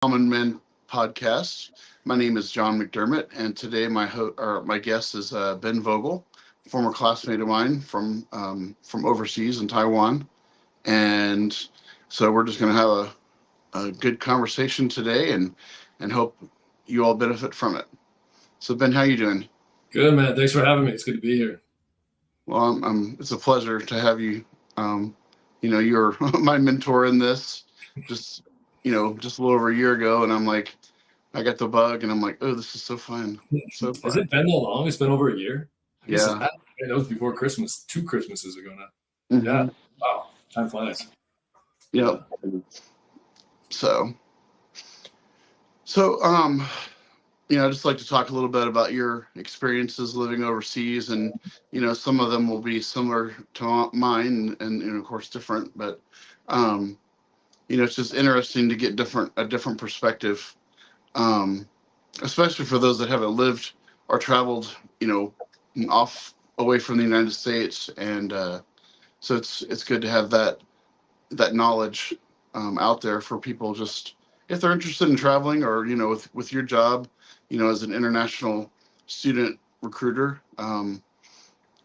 Common Men podcast. My name is John McDermott, and today my guest is Ben Voegele, former classmate of mine from overseas in Taiwan, and so we're just going to have a good conversation today, and hope you all benefit from it. So Ben, how you doing? Good, man. Thanks for having me. It's good to be here. Well, it's a pleasure to have you. Um, you're my mentor in this. Just just a little over a year ago, and I'm like, I got the bug, and I'm like, oh, this is so fun, so Has fun. it been that long? It's been over a year. I guess Yeah. that was before Christmas, 2 Christmases ago now. Yeah. Hmm. Wow. Time flies. Yeah. Yep. So, so, I'd just like to talk a little bit about your experiences living overseas, and some of them will be similar to mine, and of course different, but it's just interesting to get a different perspective, um, especially for those that haven't lived or traveled, off away from the United States, and so it's good to have that knowledge out there for people, just if they're interested in traveling, or with your job, as an international student recruiter, and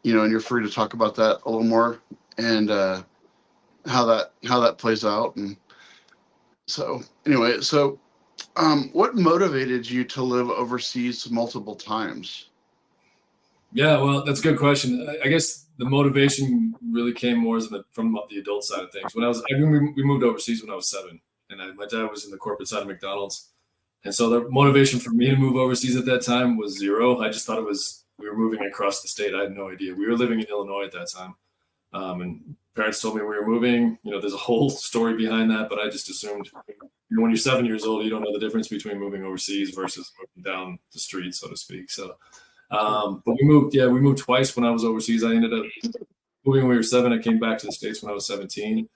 you're free to talk about that a little more, and how that plays out. And so anyway, what motivated you to live overseas multiple times? Yeah. Well, that's a good question. I guess the motivation really came more from the adult side of things. We moved overseas when I was 7, and my dad was in the corporate side of McDonald's. And so the motivation for me to move overseas at that time was zero. I just thought we were moving across the state. I had no idea. We were living in Illinois at that time. And parents told me we were moving. There's a whole story behind that, but I just assumed, when you're 7 years old, you don't know the difference between moving overseas versus moving down the street, so to speak. So, but we moved twice when I was overseas. I ended up moving when we were 7. I came back to the States when I was 17.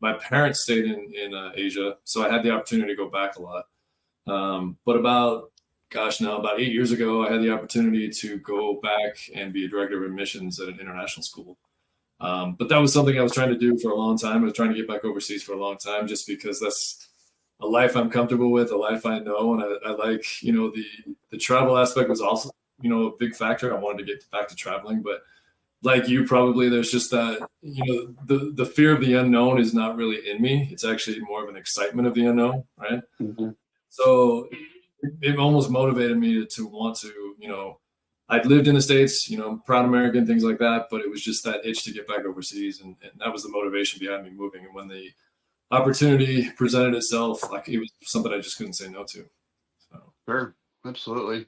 My parents stayed in Asia, so I had the opportunity to go back a lot. But about 8 years ago, I had the opportunity to go back and be a director of admissions at an international school. But that was something I was trying to do for a long time. I was trying to get back overseas for a long time, just because that's a life I'm comfortable with, a life I know, and I like, the travel aspect was also, a big factor. I wanted to get back to traveling, but like you, probably there's just that, the fear of the unknown is not really in me. It's actually more of an excitement of the unknown, right? Mm-hmm. So it almost motivated me to want to, I'd lived in the States, proud American, things like that, but it was just that itch to get back overseas. And that was the motivation behind me moving. And when the opportunity presented itself, like, it was something I just couldn't say no to. So. Sure, absolutely.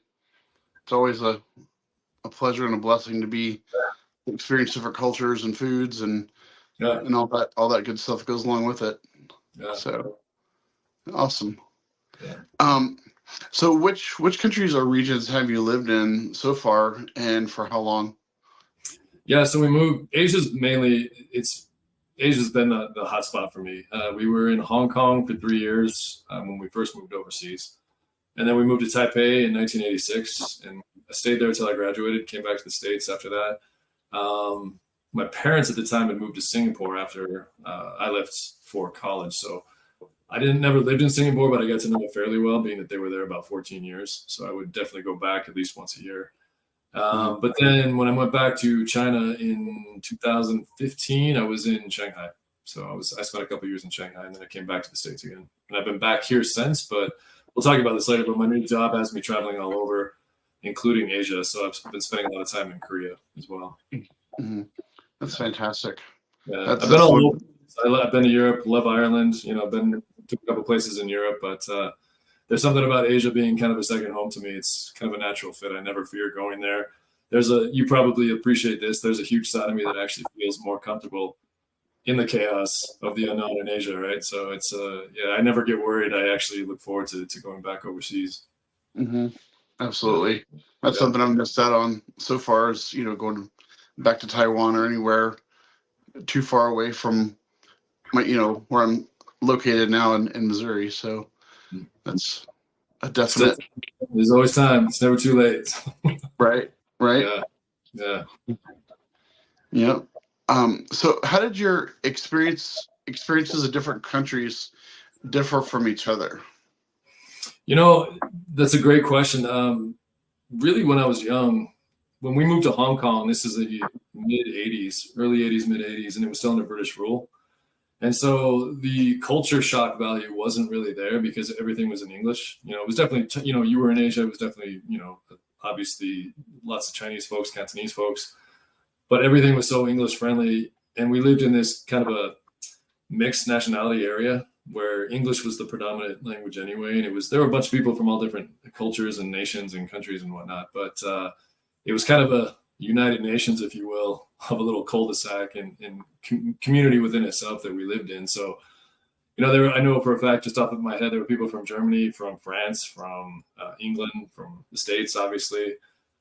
It's always a pleasure and a blessing to experience different cultures and foods, and Yeah. and all that good stuff goes along with it. Yeah. So awesome. Yeah. So which countries or regions have you lived in so far, and for how long? Yeah, so we moved. Asia's been the hot spot for me. We were in Hong Kong for 3 years when we first moved overseas, and then we moved to Taipei in 1986, and I stayed there until I graduated. Came back to the States after that. My parents at the time had moved to Singapore after I left for college, so I never lived in Singapore, but I got to know it fairly well, being that they were there about 14 years. So I would definitely go back at least once a year. But then when I went back to China in 2015, I was in Shanghai. So I spent a couple of years in Shanghai, and then I came back to the States again. And I've been back here since, but we'll talk about this later. But my new job has me traveling all over, including Asia. So I've been spending a lot of time in Korea as well. Mm-hmm. That's fantastic. Yeah, I've been all over. I've been to Europe, love Ireland. I've been to a couple places in Europe, but there's something about Asia being kind of a second home to me. It's kind of a natural fit. I never fear going there. You probably appreciate this. There's a huge side of me that actually feels more comfortable in the chaos of the unknown in Asia, right? So it's I never get worried. I actually look forward to going back overseas. Mm-hmm. Absolutely. That's something I've missed out on so far, is going back to Taiwan or anywhere too far away from where I'm located now in Missouri. So that's a definite. There's always time. It's never too late. Right. Yeah. Yep. So how did your experiences of different countries differ from each other? You know, that's a great question. Really, when I was young, when we moved to Hong Kong, this is the mid 80s, early 80s, mid 80s, and it was still under British rule. And so the culture shock value wasn't really there because everything was in English. You know, it was definitely, you know, you were in Asia, it was definitely, you know, obviously lots of Chinese folks, Cantonese folks, but everything was so English friendly. And we lived in this kind of a mixed nationality area where English was the predominant language anyway. And there were a bunch of people from all different cultures and nations and countries and whatnot. But it was kind of a United Nations, if you will, of a little cul-de-sac and community within itself that we lived in. So, you know, I know for a fact, just off of my head, there were people from Germany, from France, from England, from the States, obviously,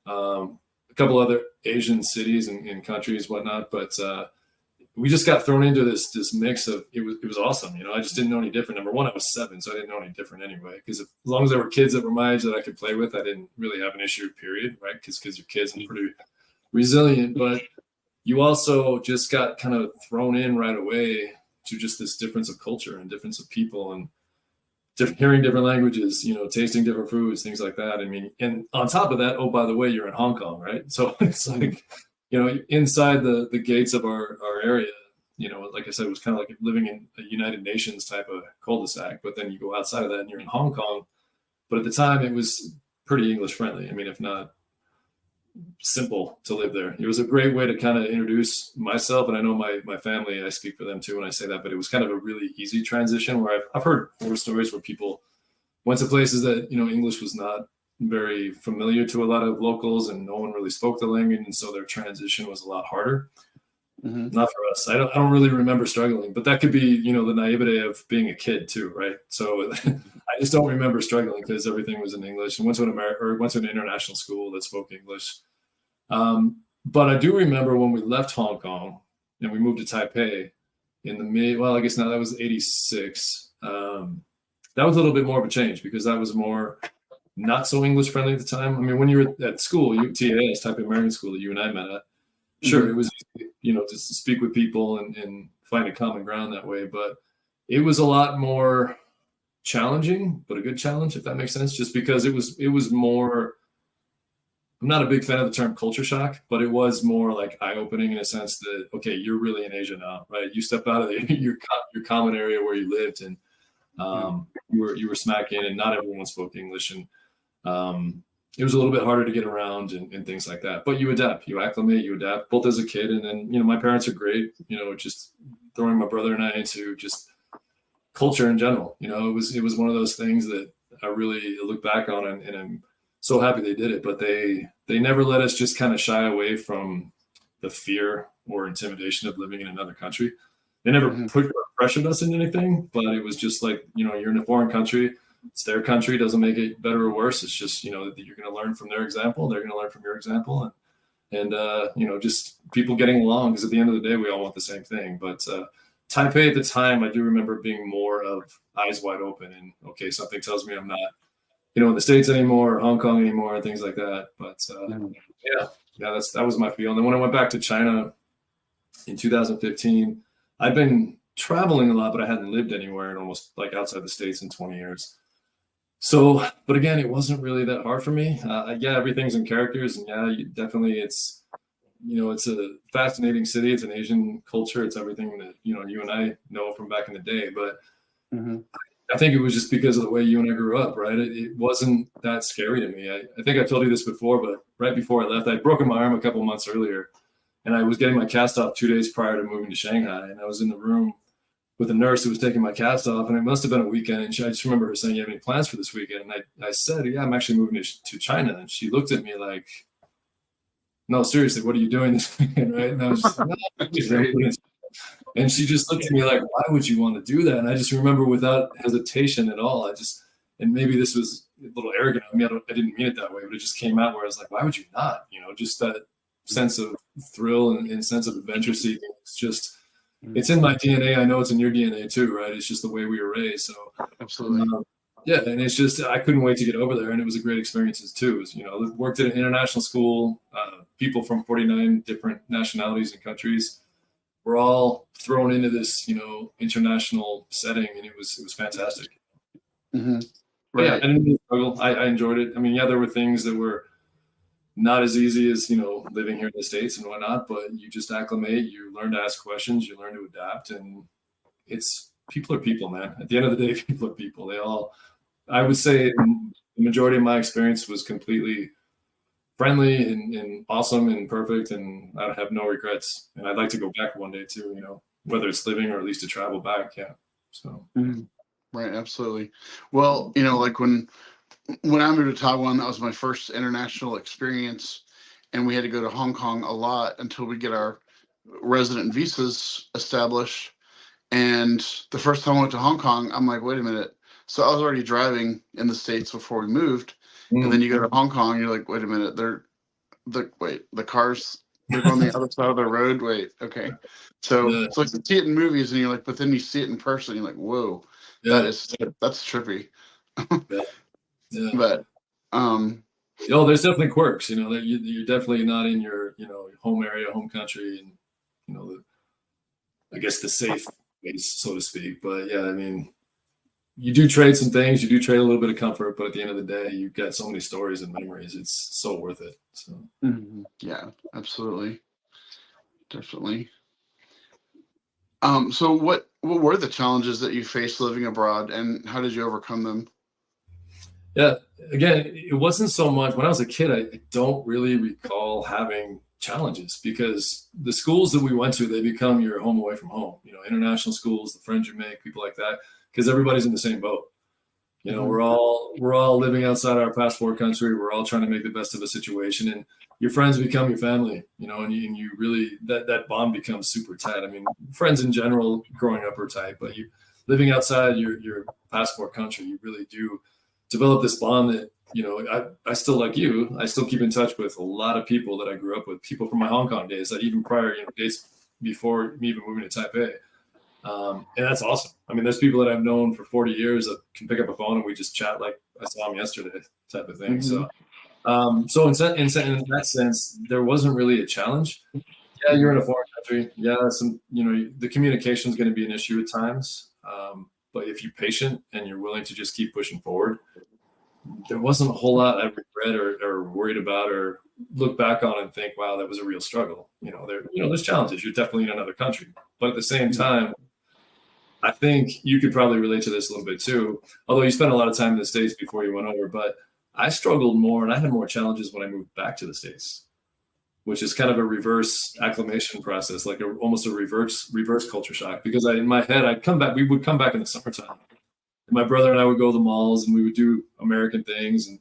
a couple other Asian cities and countries, whatnot. But we just got thrown into this mix of it was awesome. You know, I just didn't know any different. Number one, I was 7, so I didn't know any different anyway. Because as long as there were kids that were my age that I could play with, I didn't really have an issue. Period. Right? Because you're kids and pretty resilient, but you also just got kind of thrown in right away to just this difference of culture and difference of people and hearing different languages, you know, tasting different foods, things like that. I mean, and on top of that, oh, by the way, you're in Hong Kong, right? So it's like, you know, inside the gates of our area, you know, like I said, it was kind of like living in a United Nations type of cul-de-sac, but then you go outside of that and you're in Hong Kong. But at the time it was pretty English friendly. I mean, if not simple to live there. It was a great way to kind of introduce myself, and I know my family, I speak for them too when I say that, but it was kind of a really easy transition where I've heard horror stories where people went to places that, you know, English was not very familiar to a lot of locals and no one really spoke the language, and so their transition was a lot harder. Not for us. I don't really remember struggling, but that could be, you know, the naivete of being a kid too, right? So I just don't remember struggling because everything was in English, and went to an international school that spoke English. But I do remember when we left Hong Kong and we moved to Taipei in I guess now that was 86. That was a little bit more of a change because that was more not so English friendly at the time. I mean, when you were at school, TAS, Taipei American School that you and I met at, sure, it was, you know, just to speak with people and find a common ground that way. But it was a lot more challenging, but a good challenge, if that makes sense, just because it was more, I'm not a big fan of the term culture shock, but it was more like eye-opening in a sense that, okay, you're really in Asia now, right? You step out of your common area where you lived, and you were smack in, and not everyone spoke English, and it was a little bit harder to get around and things like that. But you adapt, you acclimate, you adapt, both as a kid, and then, you know, my parents are great, you know, just throwing my brother and I into just culture in general. You know, it was one of those things that I really look back on, and I'm so happy they did it, but they never let us just kind of shy away from the fear or intimidation of living in another country. They never pressured us into anything, but it was just like, you know, you're in a foreign country, it's their country, doesn't make it better or worse. It's just, you know, that you're going to learn from their example, they're going to learn from your example, and you know, just people getting along, because at the end of the day, we all want the same thing. But Taipei at the time, I do remember being more of eyes wide open, and okay, something tells me I'm not, you know, in the States anymore, or Hong Kong anymore, and things like that. But yeah, that was my feel. And then when I went back to China in 2015, I'd been traveling a lot, but I hadn't lived anywhere in almost like outside the States in 20 years. So, but again, it wasn't really that hard for me. Yeah, everything's in characters, and yeah, definitely it's, you know, it's a fascinating city. It's an Asian culture. It's everything that, you know, you and I know from back in the day. But I think it was just because of the way you and I grew up, right? It wasn't that scary to me. I think I told you this before, but right before I left, I'd broken my arm a couple months earlier, and I was getting my cast off 2 days prior to moving to Shanghai. And I was in the room with a nurse who was taking my cast off, and it must have been a weekend. And I just remember her saying, "You have any plans for this weekend?" And I said, "Yeah, I'm actually moving to China." And she looked at me like, "No, seriously, what are you doing this weekend?" Right? And I was just like, "No." And she just looked at me like, "Why would you want to do that?" And I just remember without hesitation at all, and maybe this was a little arrogant of me, I didn't mean it that way, but it just came out where I was like, "Why would you not?" You know, just that sense of thrill and sense of adventure seeking. It's in my DNA. I know it's in your DNA too, right? It's just the way we were raised. So absolutely. Yeah, and it's just, I couldn't wait to get over there, and it was a great experiences too. It was, you know, worked at an international school, people from 49 different nationalities and countries were all thrown into this, you know, international setting, and it was fantastic. But yeah, I Right. didn't really struggle. I enjoyed it. I mean, yeah, there were things that were not as easy as, living here in the States and whatnot, but you just acclimate, you learn to ask questions, you learn to adapt. And it's people are people, man. At the end of the day, people are people. I would say the majority of my experience was completely friendly and awesome and perfect. And I have no regrets. And I'd like to go back one day too, whether it's living or at least to travel back. Yeah. So, Mhm. Right. Absolutely. Well, like when I moved to Taiwan, that was my first international experience, and we had to go to Hong Kong a lot until we get our resident visas established. And the first time I went to Hong Kong, I'm like, wait a minute. So I was already driving in the States before we moved, and then mm. you go to Hong Kong, you're like, wait a minute, the cars, they're going the other side of the road. Wait, okay. So Yeah. it's like you see it in movies, and you're like, but then you see it in person, you're like, whoa, Yeah. that's trippy. Yeah. Yeah. But um, Oh, there's definitely quirks, that you're definitely not in your, home area, home country, and I guess the safe place, so to speak. But yeah, I mean, you do trade some things, you do trade a little bit of comfort, but at the end of the day, you've got so many stories and memories. It's so worth it. So yeah, absolutely, definitely. So what were the challenges that you faced living abroad, and how did you overcome them? yeah, again, it wasn't so much when I was a kid. I don't really recall having challenges because the schools that we went to, they become your home away from home. International schools, the friends you make, people like that, because everybody's in the same boat. Mhm. We're all living outside our passport country. We're all trying to make the best of a situation, and your friends become your family. And you really that bond becomes super tight. I mean, friends in general growing up are tight, but you living outside your passport country, you really do develop this bond that I still, like you, I still keep in touch with a lot of people that I grew up with, people from my Hong Kong days, that even prior days before me even moving to Taipei. And that's awesome. I mean, there's people that I've known for 40 years that can pick up a phone and we just chat like I saw them yesterday, type of thing. Mhm. So in that sense, there wasn't really a challenge. Yeah, you're in Mhm. a foreign country. Yeah, the communication is going to be an issue at times. But if you're patient and you're willing to just keep pushing forward, there wasn't a whole lot I regret or worried about or look back on and think, wow, that was a real struggle. There's challenges. You're definitely in another country, but at the same time, I think you could probably relate to this a little bit too. Although you spent a lot of time in the States before you went over, but I struggled more and I had more challenges when I moved back to the States, which is kind of a reverse acclimation process, like almost a reverse culture shock. Because in my head, we would come back in the summertime. And my brother and I would go to the malls and we would do American things and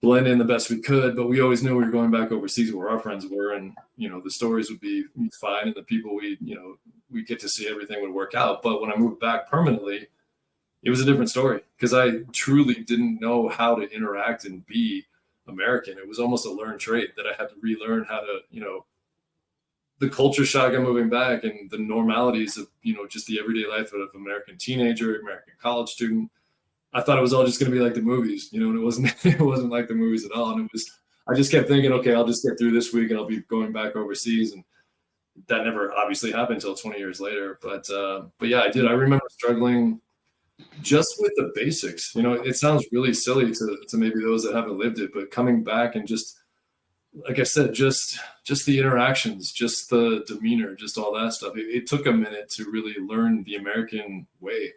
blend in the best we could, but we always knew we were going back overseas where our friends were, and the stories would be fine, and the people we get to see, everything would work out. But when I moved back permanently, it was a different story because I truly didn't know how to interact and be American. It was almost a learned trait that I had to relearn how to, the culture shock of moving back and the normalities of, just the everyday life of American teenager, American college student. I thought it was all just going to be like the movies, and it wasn't. It wasn't like the movies at all. And it was. I just kept thinking, okay, I'll just get through this week, and I'll be going back overseas. And that never obviously happened until 20 years later. But yeah, I did. I remember struggling just with the basics. It sounds really silly to maybe those that haven't lived it, but coming back and just like I said, just the interactions, just the demeanor, just all that stuff. It took a minute to really learn the American way.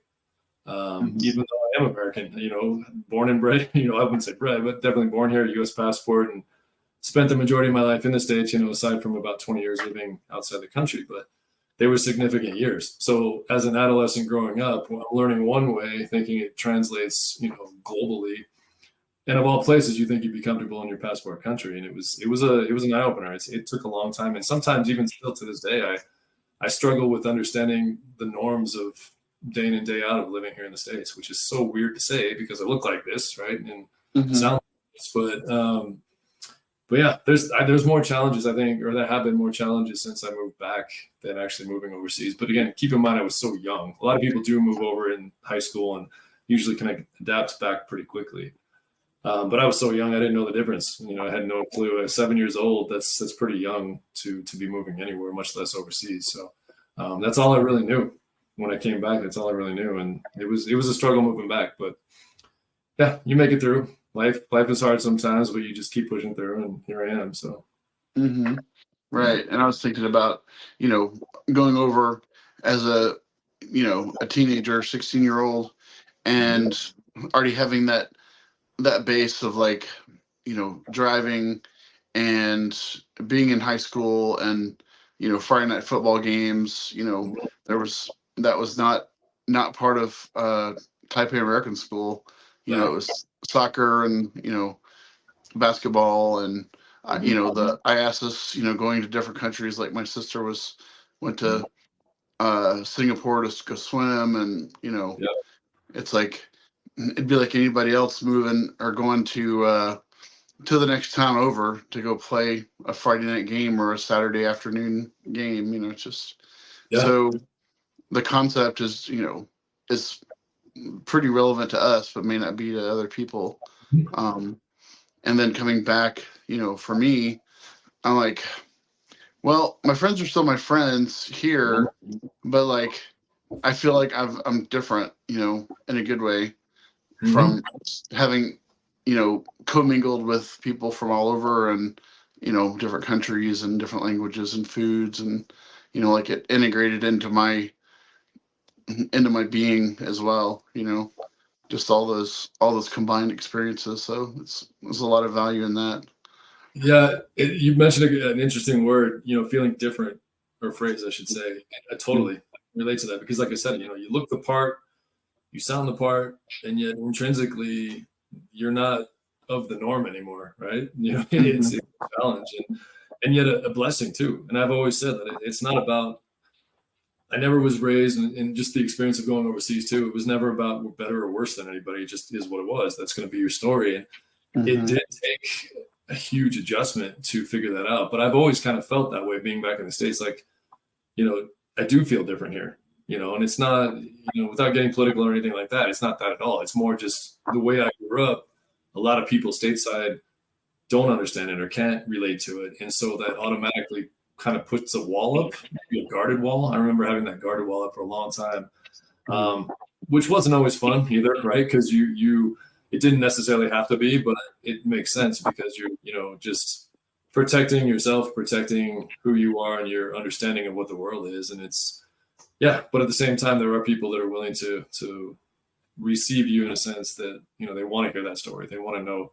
Mhm. Even though I am American, born and bred, I wouldn't say bred, but definitely born here, U.S. passport, and spent the majority of my life in the States, aside from about 20 years living outside the country, but they were significant years. So as an adolescent growing up, I'm learning one way, thinking it translates, globally. And of all places, you think you'd be comfortable in your passport country. And it was an eye opener. It took a long time. And sometimes even still to this day, I struggle with understanding the norms of day in and day out of living here in the States, which is so weird to say because I look like this, right? And Mhm. sound like this, but yeah, there's more challenges, I think, or there have been more challenges since I moved back than actually moving overseas. But again, keep in mind I was so young. A lot of people do move over in high school and usually can adapt back pretty quickly. But I was so young, I didn't know the difference. I had no clue. At 7 years old, that's pretty young to be moving anywhere, much less overseas. So that's all I really knew when I came back. That's all I really knew, and it was a struggle moving back. But yeah, you make it through. Life is hard sometimes, but you just keep pushing through, and here I am. So Hmm. yeah. Right. And I was thinking about, you know, going over as a, a teenager, 16-year-old, Yeah. and already having that base of like, driving and being in high school and, Friday night football games, there was that was not part of Taipei American School. It No. was soccer and, basketball and the IASIS, going to different countries. Like my sister went to Singapore to go swim, and Yeah. it's like it'd be like anybody else moving or going to the next town over to go play a Friday night game or a Saturday afternoon game. It's just Yeah. so the concept is pretty relevant to us, but may not be to other people. Um, and then coming back, for me, I'm like, well, my friends are still my friends here, but like, I feel like I'm different, in a good way Mm-hmm. from having, commingled with people from all over and, different countries and different languages and foods and, like it integrated into my being as well, just all those combined experiences. So there's a lot of value in that. Yeah, you mentioned an interesting word, feeling different, or phrase, I should say. I totally relate to that because, like I said, you look the part, you sound the part, and yet intrinsically, you're not of the norm anymore, right? It's Mhm. a challenge and yet a blessing too. And I've always said that it's not about. I never was raised in just the experience of going overseas too. It was never about better or worse than anybody. It just is what it was. That's going to be your story. And it Mhm. did take a huge adjustment to figure that out. But I've always kind of felt that way being back in the States. Like, I do feel different here, and it's not, without getting political or anything like that, it's not that at all. It's more just the way I grew up. A lot of people stateside don't understand it or can't relate to it. And so that automatically kind of puts a wall up, maybe a guarded wall. I remember having that guarded wall up for a long time, Mhm. which wasn't always fun either, right? Because it didn't necessarily have to be, but it makes sense because you're, just protecting yourself, protecting who you are, and your understanding of what the world is. And it's, yeah. But at the same time, there are people that are willing to receive you in a sense that they want to hear that story. They want to know.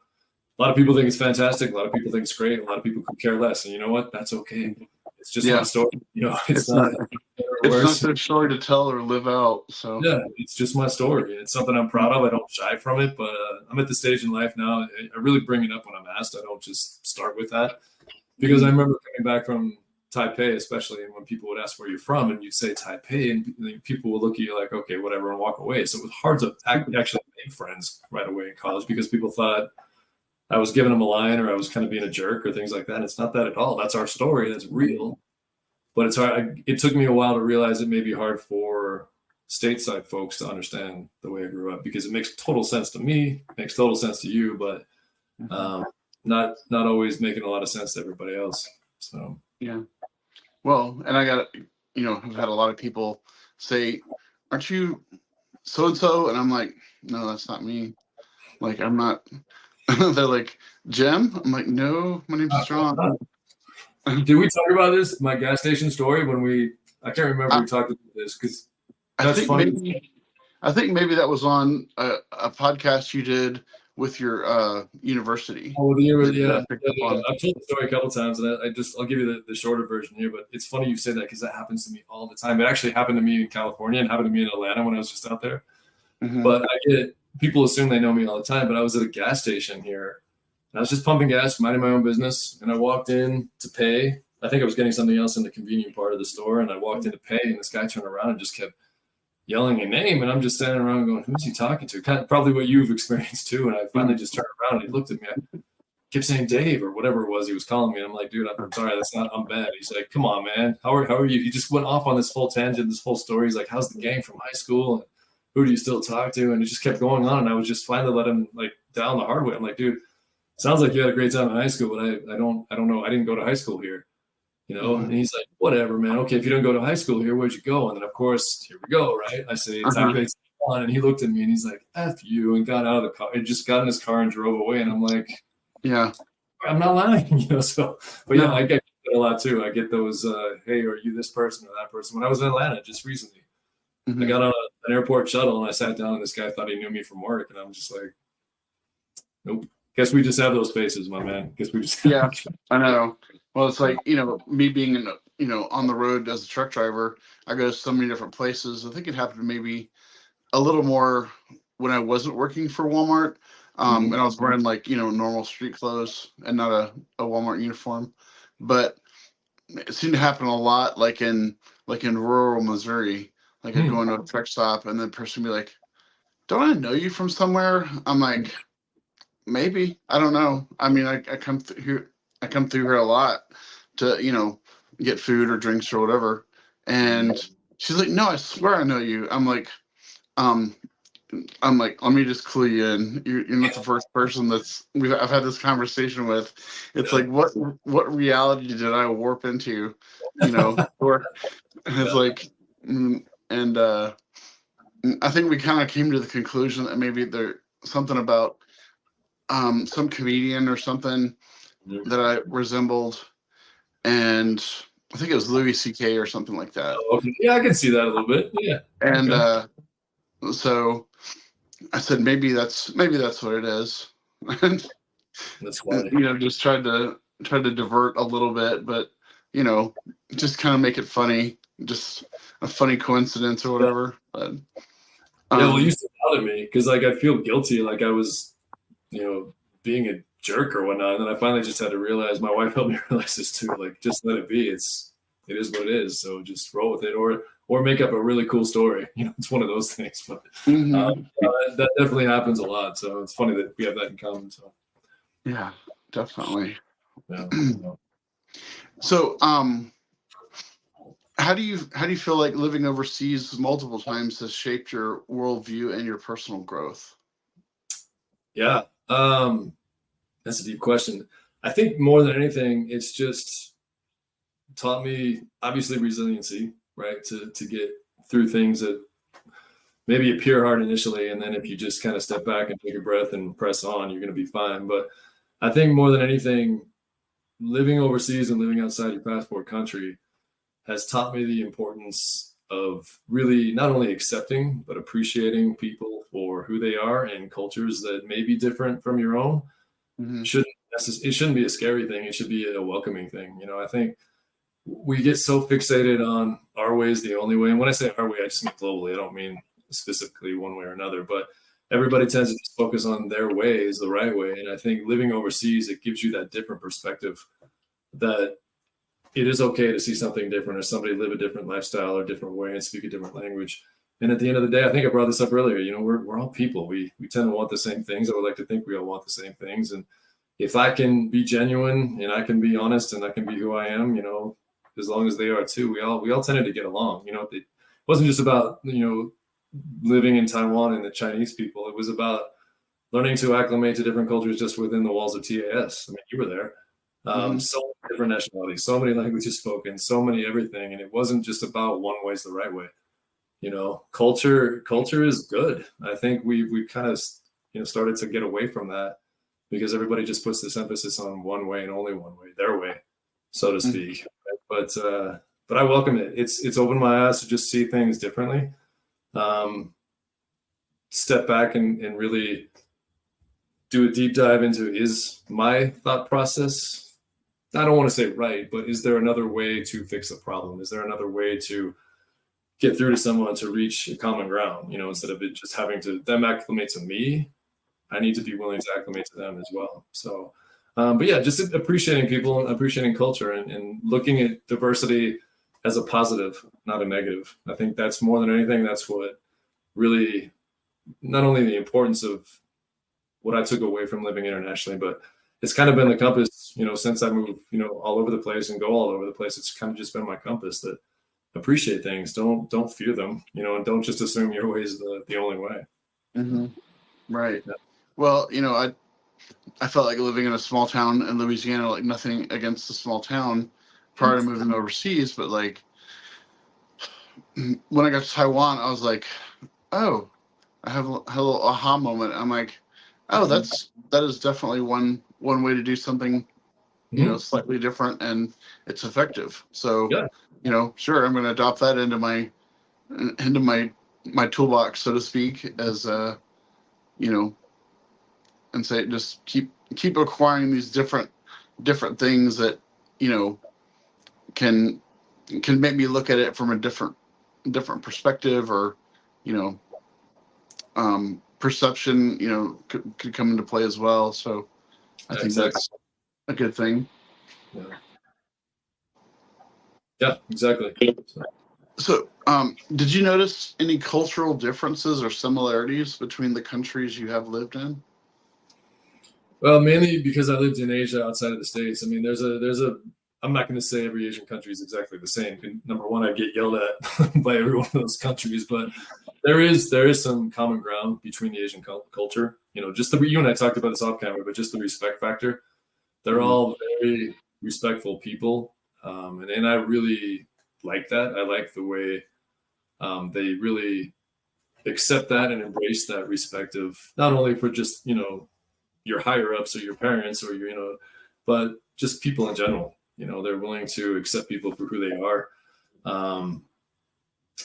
A lot of people think it's fantastic. A lot of people think it's great. A lot of people could care less. And you know what? That's okay. It's just my Yeah, story. It's it's not not better or it's not worse. their story to tell or live out. So Yeah, it's just my story. It's something I'm proud of. I don't shy from it, but I'm at the stage in life now. I really bring it up when I'm asked. I don't just start with that because I Mhm. remember coming back from Taipei, especially, and when people would ask where you're from, and you'd say Taipei, and people would look at you like, okay, whatever, and walk away. So it was hard to actually make friends right away in college because people thought I was giving them a line or I was kind of being a jerk or things like that. And it's not that at all. That's our story. That's real. But it's hard. It took me a while to realize it may be hard for stateside folks to understand the way I grew up because it makes total sense to me, makes total sense to you, but Mhm. um, not always making a lot of sense to everybody else. So Yeah. Well, and I got, I've had a lot of people say, "Aren't you so and so?" And I'm like, "No, that's not me. Like, I'm not." They're like, "Jim?" I'm like, "No, my name's Strong." did we talk about this? My gas station story when I can't remember I, we talked about this because I that's think funny. maybe that was on a podcast you did with your university Oh, that I yeah, picked yeah, up yeah. on. I've told the story a couple times, and I'll give you the shorter version here. But it's funny you say that because that happens to me all the time. It actually happened to me in California and happened to me in Atlanta when I was just out there. Hmm. But I get people assume they know me all the time. But I was at a gas station here, and I was just pumping gas, minding my own business, and I walked in to pay. I think I was getting something else in the convenient part of the store, and I walked in to pay, and this guy turned around and just kept yelling a name, and I'm just standing around going, "Who's he talking to?" Kind of probably what you've experienced too. And I finally just turned around and he looked at me. Kept saying Dave or whatever it was he was calling me. And I'm like, dude, I'm sorry, that's not, I'm bad. He's like, come on, man. How are you? He just went off on this whole tangent, this whole story. He's like, how's the gang from high school? And who do you still talk to? And it just kept going on. And I was just finally let him like down the hard way. I'm like, dude, sounds like you had a great time in high school, but I don't know. I didn't go to high school here, And Hmm. he's like, whatever, man. Okay, if you don't go to high school here, where'd you go? And then of course, here we go, right? I say Uh-huh. Taipei. on, and he looked at me and he's like, F you, and got out of the car, and just got in his car and drove away. And I'm like, Yeah. I'm not lying, so, but yeah, No. I get that a lot too. I get those, hey, are you this person or that person? When I was in Atlanta just recently, I got on an airport shuttle and I sat down and this guy thought he knew me from work. And I'm just like, nope. Guess we just have those faces, my man. Guess we just Yeah, I know. Well, it's like, me being on the road as a truck driver, I go to so many different places. I think it happened maybe a little more when I wasn't working for Walmart. And I was wearing like, normal street clothes and not a Walmart uniform. But it seemed to happen a lot like in rural Missouri. Like I'd go into a truck stop and the person would be like, don't I know you from somewhere? I'm like, maybe. I don't know. I mean, I come through here. I come through here a lot to get food or drinks or whatever. And she's like, "No, I swear I know you." Um, I'm like, let me just clue you in. You're not the first person I've had this conversation with. It's like, what reality did I warp into? Or it's like, and I think we kind of came to the conclusion that maybe there's something about some comedian or something that I resembled, and I think it was Louis C.K. or something like that. Oh, okay. Yeah, I can see that a little bit. Yeah. And okay. So I said maybe that's what it is. That's funny. Just tried to divert a little bit, but just kind of make it funny, just a funny coincidence or whatever. But well, it used to bother me because like I feel guilty, like I was, being a jerk or whatnot. And then I finally just had to realize, my wife helped me realize this too, like just let it be. It is what it is. So just roll with it, or make up a really cool story. It's one of those things. But that definitely happens a lot. So it's funny that we have that in common. So yeah, definitely. Yeah. So how do you feel like living overseas multiple times has shaped your worldview and your personal growth? Yeah, that's a deep question. I think more than anything, it's just taught me obviously resiliency, right? To get through things that maybe appear hard initially, and then if you just kind of step back and take a breath and press on, you're going to be fine. But I think more than anything, living overseas and living outside your passport country has taught me the importance of really not only accepting but appreciating people for who they are and cultures that may be different from your own. It shouldn't be a scary thing. It should be a welcoming thing. I think we get so fixated on our way is the only way. And when I say our way, I just mean globally. I don't mean specifically one way or another, but everybody tends to just focus on their way is the right way. And I think living overseas, it gives you that different perspective that it is okay to see something different or somebody live a different lifestyle or different way and speak a different language. And at the end of the day, I think I brought this up earlier, we're all people. We tend to want the same things. I would like to think we all want the same things. And if I can be genuine and I can be honest and I can be who I am, as long as they are too, we all tended to get along. It wasn't just about, living in Taiwan and the Chinese people. It was about learning to acclimate to different cultures just within the walls of TAS. I mean, you were there. So many different nationalities, so many languages spoken, so many everything. And it wasn't just about one way is the right way. Culture is good. I think we kind of, started to get away from that because everybody just puts this emphasis on one way and only one way, their way, so to speak. But I welcome it. It's opened my eyes to just see things differently. Step back and really do a deep dive into, is my thought process, I don't want to say right, but is there another way to fix a problem? Is there another way to get through to someone to reach a common ground? Instead of it just having to them acclimate to me, I need to be willing to acclimate to them as well. So, but yeah, just appreciating people and appreciating culture and looking at diversity as a positive, not a negative. I think that's more than anything, that's what really, not only the importance of what I took away from living internationally, but it's kind of been the compass, since I moved, all over the place and go all over the place. It's kind of just been my compass that appreciate things. Don't fear them, and don't just assume your way is the only way. Right. Yeah. Well, I felt like living in a small town in Louisiana, like nothing against the small town prior to moving overseas, but like when I got to Taiwan, I was like, oh, I have had a little aha moment. I'm like, oh, that is definitely one way to do something, Mhm. slightly different, and it's effective. So, Yeah, sure, I'm going to adopt that into my toolbox, so to speak, as you know, and say just keep acquiring these different things that you know can can make me look at it from a different perspective, or you know perception could come into play as well. So I yeah, think exactly. that's a good thing. Yeah, yeah, exactly. So, So did you notice any cultural differences or similarities between the countries you have lived in? well, mainly because I lived in Asia outside of the States. I mean, there's a. I'm not going to say every Asian country is exactly the same. Number one, I'd get yelled at by every one of those countries, but there is some common ground between the Asian culture. Just you and I talked about this off camera, but just the respect factor. They're Mhm. all very respectful people, and I really like that. I like the way they really accept that and embrace that respect of not only for just your higher ups or your parents or but just people in general. They're willing to accept people for who they are. Um,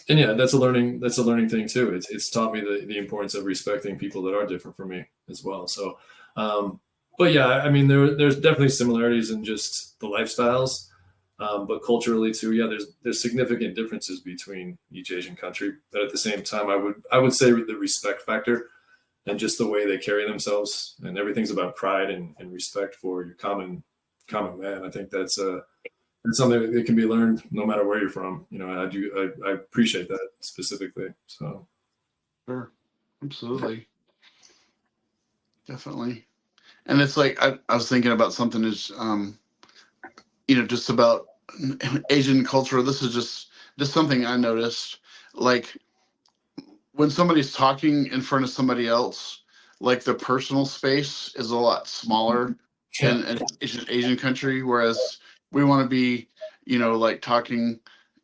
and yeah, that's a learning thing too. It's taught me the importance of respecting people that are different from me as well. So, um, but yeah, I mean, there's definitely similarities in just the lifestyles, but culturally too. Yeah, there's significant differences between each Asian country. But at the same time, I would say the respect factor and just the way they carry themselves, and everything's about pride and respect for your common man. I think that's something that can be learned no matter where you're from. I appreciate that specifically. So Sure, absolutely, definitely. And it's like I was thinking about something is just about Asian culture. This is just something I noticed. Like when somebody's talking in front of somebody else, like the personal space is a lot smaller yeah, in an Asian country, whereas we want to be, like talking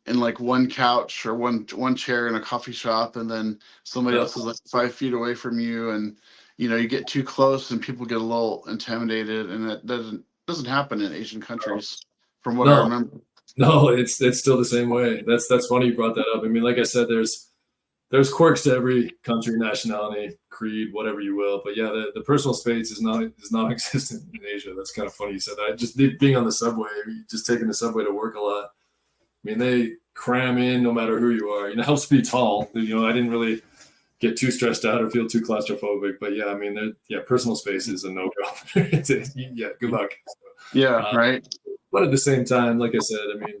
in like one couch or one chair in a coffee shop, and then somebody yeah, else is like 5 feet away from you, and you get too close and people get a little intimidated, and that doesn't happen in Asian countries, from what I no, remember. no, it's still the same way. That's funny you brought that up. I mean, like I said, there's quirks to every country, nationality, creed, whatever you will. But yeah, the personal space is non-existent in Asia. That's kind of funny you said that. Just being on the subway, just taking the subway to work a lot. I mean, they cram in no matter who you are. It helps be tall. I didn't really get too stressed out or feel too claustrophobic. But yeah, I mean, yeah, personal space is a no-go. Yeah, good luck. Yeah, Uh, right. but at the same time, like I said, I mean,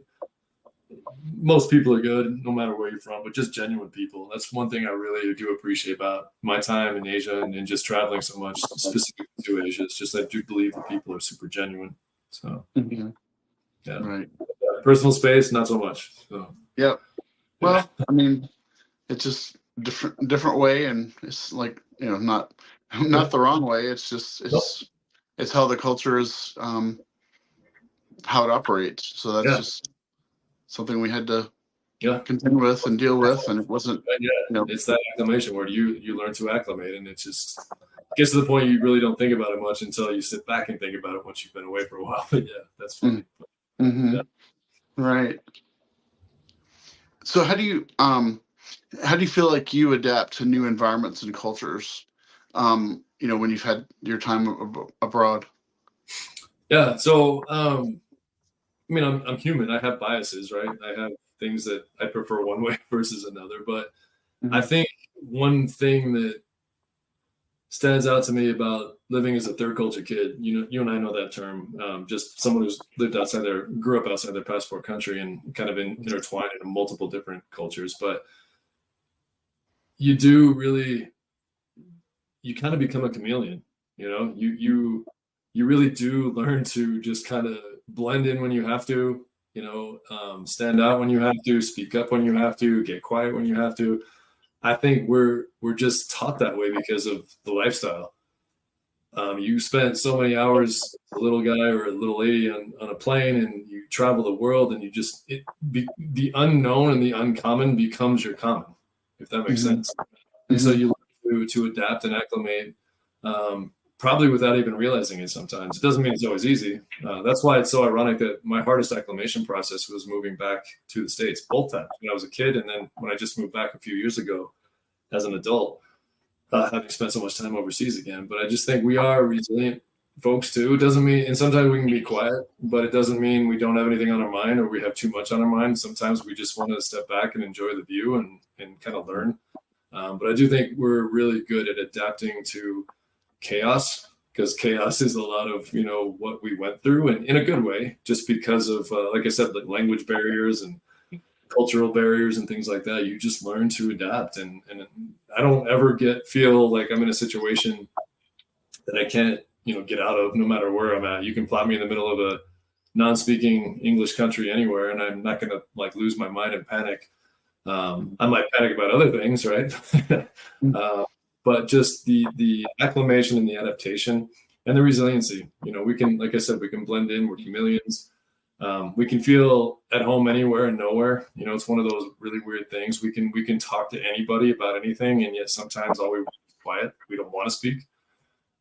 most people are good no matter where you're from, but just genuine people. That's one thing I really do appreciate about my time in Asia and just traveling so much, specifically to Asia. It's just I do believe the people are super genuine. So Mhm. yeah, Right. personal space, not so much. So Yep. yeah, Well, I mean, it's just different way, and it's like not yeah, not the wrong way. It's just no, it's how the culture is, how it operates. So that's yeah, just something we had to yeah. contend with and deal with, and it wasn't And you yeah, know it's that acclimation where you learn to acclimate, and it's just gets to the point you really don't think about it much until you sit back and think about it once you've been away for a while. But yeah, that's funny. mm-hmm. Yeah. Right. So how do you feel like you adapt to new environments and cultures, when you've had your time abroad? Yeah. So, I mean, I'm human. I have biases, right? I have things that I prefer one way versus another. But I Hmm. think one thing that stands out to me about living as a third culture kid, you and I know that term, just someone who's lived grew up outside their passport country and kind of intertwined into multiple different cultures. But you do really, you kind of become a chameleon. You really do learn to just kind of blend in when you have to. Stand out when you have to, speak up when you have to, get quiet when you have to. I think we're just taught that way because of the lifestyle. You spent so many hours, a little guy or a little lady on a plane, and you travel the world, and the unknown and the uncommon becomes your common, if that makes Hmm. sense. And so Hmm. you learn to adapt and acclimate, probably without even realizing it sometimes. It doesn't mean it's always easy. That's why it's so ironic that my hardest acclimation process was moving back to the States, both times, when I was a kid and then when I just moved back a few years ago as an adult, having spent so much time overseas again. But I just think we are resilient folks too. It doesn't mean, and sometimes we can be quiet, but it doesn't mean we don't have anything on our mind or we have too much on our mind. Sometimes we just want to step back and enjoy the view and kind of learn. But I do think we're really good at adapting to chaos, because chaos is a lot of, you know, what we went through, and in a good way, just because of, like I said, like language barriers and cultural barriers and things like that. You just learn to adapt. And I don't ever feel like I'm in a situation that I can't, you know, get out of, no matter where I'm at. You can plot me in the middle of a non-speaking English country anywhere, and I'm not going to like lose my mind and panic. I might panic about other things, right? But just the acclimation and the adaptation and the resiliency, you know, we can, like I said, we can blend in. We're chameleons. We can feel at home anywhere and nowhere. You know, it's one of those really weird things. We can talk to anybody about anything, and yet sometimes all we want is quiet. We don't want to speak.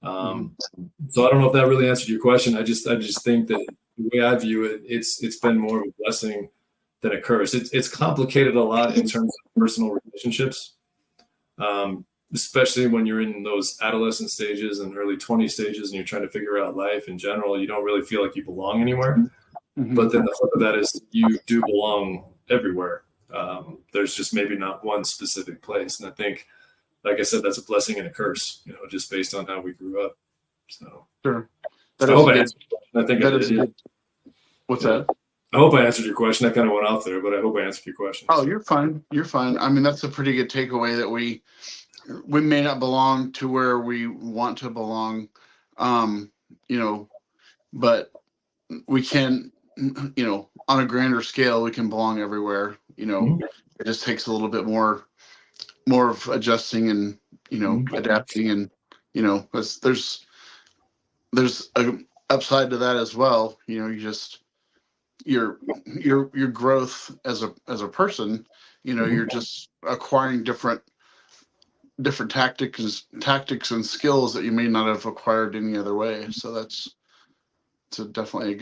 So I don't know if that really answered your question. I just think that the way I view it, it's been more of a blessing than a curse. It's complicated a lot in terms of personal relationships, especially when you're in those adolescent stages and early 20 stages, and you're trying to figure out life in general. You don't really feel like you belong anywhere. But then the flip of that is you do belong everywhere. There's just maybe not one specific place. And I think, like I said, that's a blessing and a curse, you know, just based on how we grew up. So sure. I hope I answered. I think that is good. What's that? I hope I answered your question. I kind of went off there, but I hope I answered your question. Oh, you're fine. You're fine. I mean, that's a pretty good takeaway, that we may not belong to where we want to belong, you know, but we can, you know, on a grander scale, we can belong everywhere. You know, It just takes a little bit more of adjusting and, you know, adapting, and, you know, there's a upside to that as well. You know, you just your growth as a person, you know, you're just acquiring different tactics and skills that you may not have acquired any other way. So it's definitely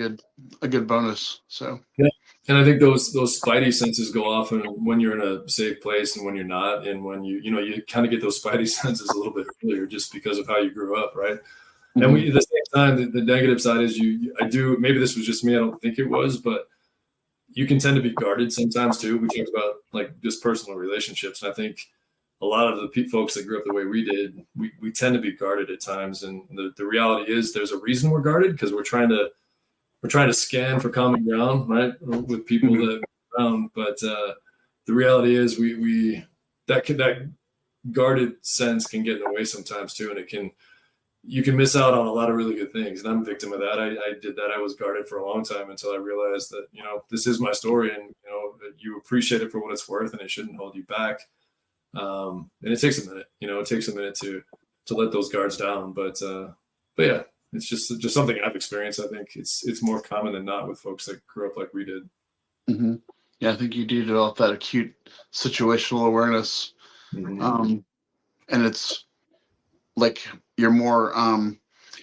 a good bonus. So yeah, and I think those spidey senses go off when you're in a safe place and when you're not, and when you kind of get those spidey senses a little bit earlier just because of how you grew up, right? And at the same time, the negative side is maybe this was just me, I don't think it was, but you can tend to be guarded sometimes too. We talked about like just personal relationships, and I think a lot of the folks that grew up the way we did, we tend to be guarded at times. And the reality is there's a reason we're guarded, because we're trying to scan for common ground, right, with people that but the reality is that guarded sense can get in the way sometimes too, and you can miss out on a lot of really good things. And I'm a victim of that. I did that. I was guarded for a long time until I realized that, you know, this is my story, and, you know, you appreciate it for what it's worth, and it shouldn't hold you back. And it takes a minute, you know, to let those guards down. But yeah, it's just something I've experienced. I think it's more common than not with folks that grew up like we did. Yeah, I think you do develop that acute situational awareness. And it's like you're more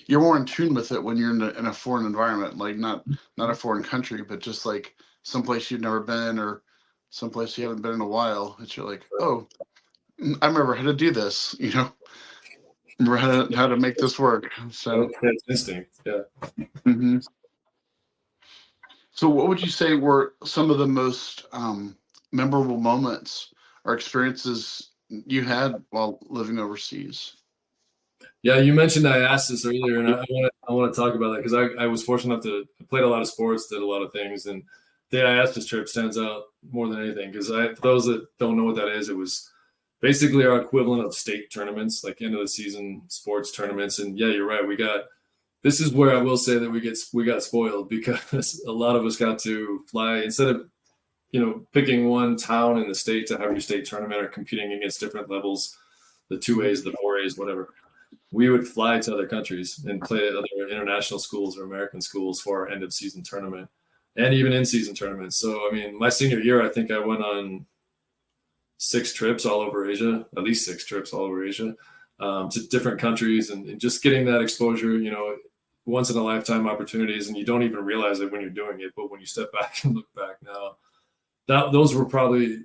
in tune with it when you're in a foreign environment, like not a foreign country, but just like someplace you've never been, or someplace you haven't been in a while. It's you're like, oh, I remember how to do this, you know, remember how to make this work. So that's instinct. Yeah. So what would you say were some of the most memorable moments or experiences you had while living overseas? Yeah, you mentioned I asked this earlier, and I want to talk about that, because I was fortunate enough to play a lot of sports, did a lot of things, and the IASTIS trip stands out more than anything, because for those that don't know what that is, it was basically our equivalent of state tournaments, like end of the season sports tournaments. And yeah, you're right. This is where I will say that we got spoiled, because a lot of us got to fly, instead of, you know, picking one town in the state to have your state tournament or competing against different levels, the 2As, the 4As, whatever. We would fly to other countries and play at other international schools or American schools for our end of season tournament, and even in season tournaments. So, I mean, my senior year, I think I went on 6 trips all over Asia, at least 6 trips all over Asia. to different countries, and just getting that exposure, once in a lifetime opportunities, and you don't even realize it when you're doing it. But when you step back and look back now, those were probably,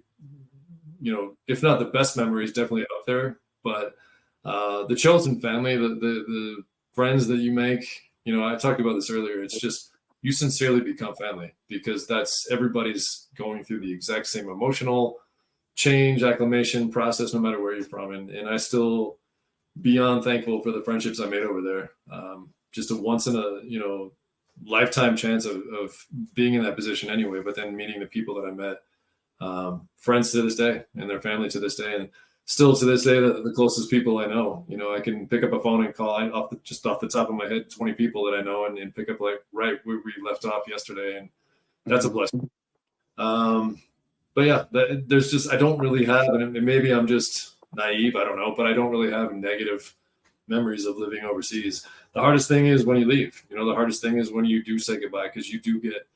if not the best memories, definitely up there. But the chosen family, the friends that you make, I talked about this earlier. It's just, you sincerely become family, because everybody's going through the exact same emotional change, acclimation process, no matter where you're from. And I still beyond thankful for the friendships I made over there. Just a once in a, lifetime chance of being in that position anyway, but then meeting the people that I met, friends to this day and their family to this day. And still to this day, the closest people I know, I can pick up a phone and call just off the top of my head, 20 people that I know, and pick up like right where we left off yesterday. And that's a blessing. But yeah, there's just, I don't really have, and maybe I'm just naive, I don't know, but I don't really have negative memories of living overseas. The hardest thing is when you leave, the hardest thing is when you do say goodbye, because you do get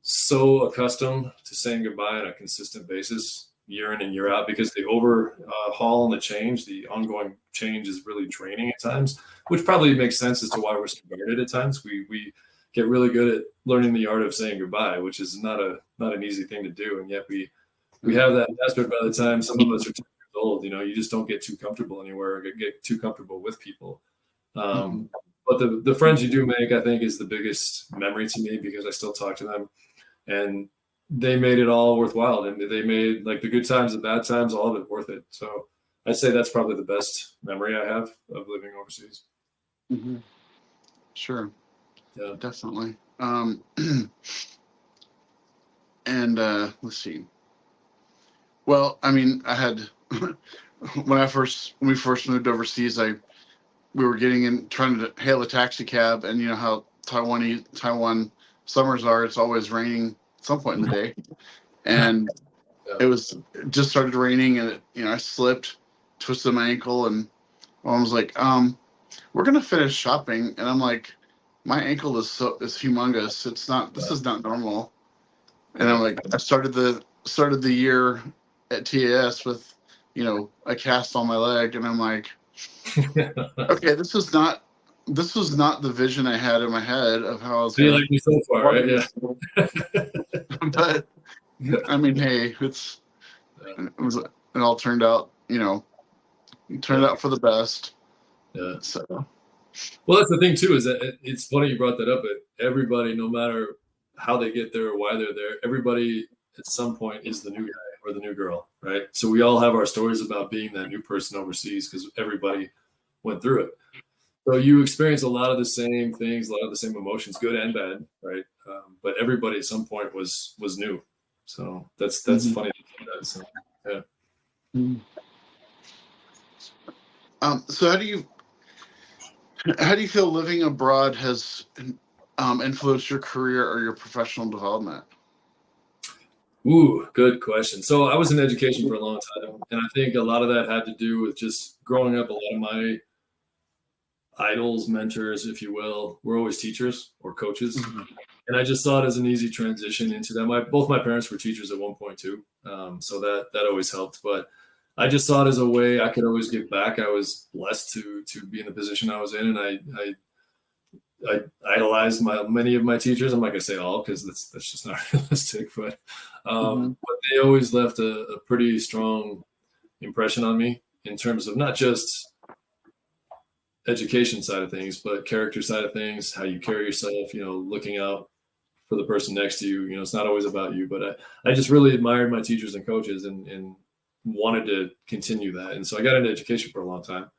so accustomed to saying goodbye on a consistent basis, year in and year out, because the overhaul and the ongoing change is really draining at times, which probably makes sense as to why we're so guarded at times. We get really good at learning the art of saying goodbye, which is not an easy thing to do. And yet we have that mastered by the time some of us are 10 years old. You just don't get too comfortable anywhere, or get too comfortable with people. But the friends you do make, I think, is the biggest memory to me, because I still talk to them, and they made it all worthwhile. And they made, like, the good times, the bad times, all of it worth it. So I'd say that's probably the best memory I have of living overseas. Mm-hmm. Sure. Yeah, definitely. And let's see. Well, I mean, I had when we first moved overseas, we were getting in, trying to hail a taxi cab, and you know how Taiwan summers are. It's always raining at some point in the day, and it just started raining, and I slipped, twisted my ankle, and mom was like, "We're gonna finish shopping," and I'm like, "My ankle is humongous. This is not normal." And I'm like, I started the year at TAS with, a cast on my leg, and I'm like, okay, this was not the vision I had in my head of how I was going to like me so far, right? Yeah. But I mean, hey, it all turned out, for the best. Yeah. So, well, that's the thing too, is that it's funny you brought that up. But everybody, no matter how they get there or why they're there, everybody at some point is the new guy or the new girl, right? So we all have our stories about being that new person overseas, because everybody went through it. So you experience a lot of the same things, a lot of the same emotions, good and bad, right? But everybody at some point was new. So that's mm-hmm. funny. So, yeah. So how do you feel living abroad has influenced your career or your professional development? Ooh, good question. So I was in education for a long time, and I think a lot of that had to do with just growing up. A lot of my idols, mentors, if you will, were always teachers or coaches. Mm-hmm. And I just saw it as an easy transition into them. Both my parents were teachers at one point too. So that always helped. But I just saw it as a way I could always give back. I was blessed to be in the position I was in, and I idolized many of my teachers. I'm not gonna say all, because that's just not realistic, but they always left a pretty strong impression on me in terms of not just education side of things, but character side of things, how you carry yourself, looking out for the person next to you. It's not always about you, but I just really admired my teachers and coaches, and wanted to continue that. And so I got into education for a long time.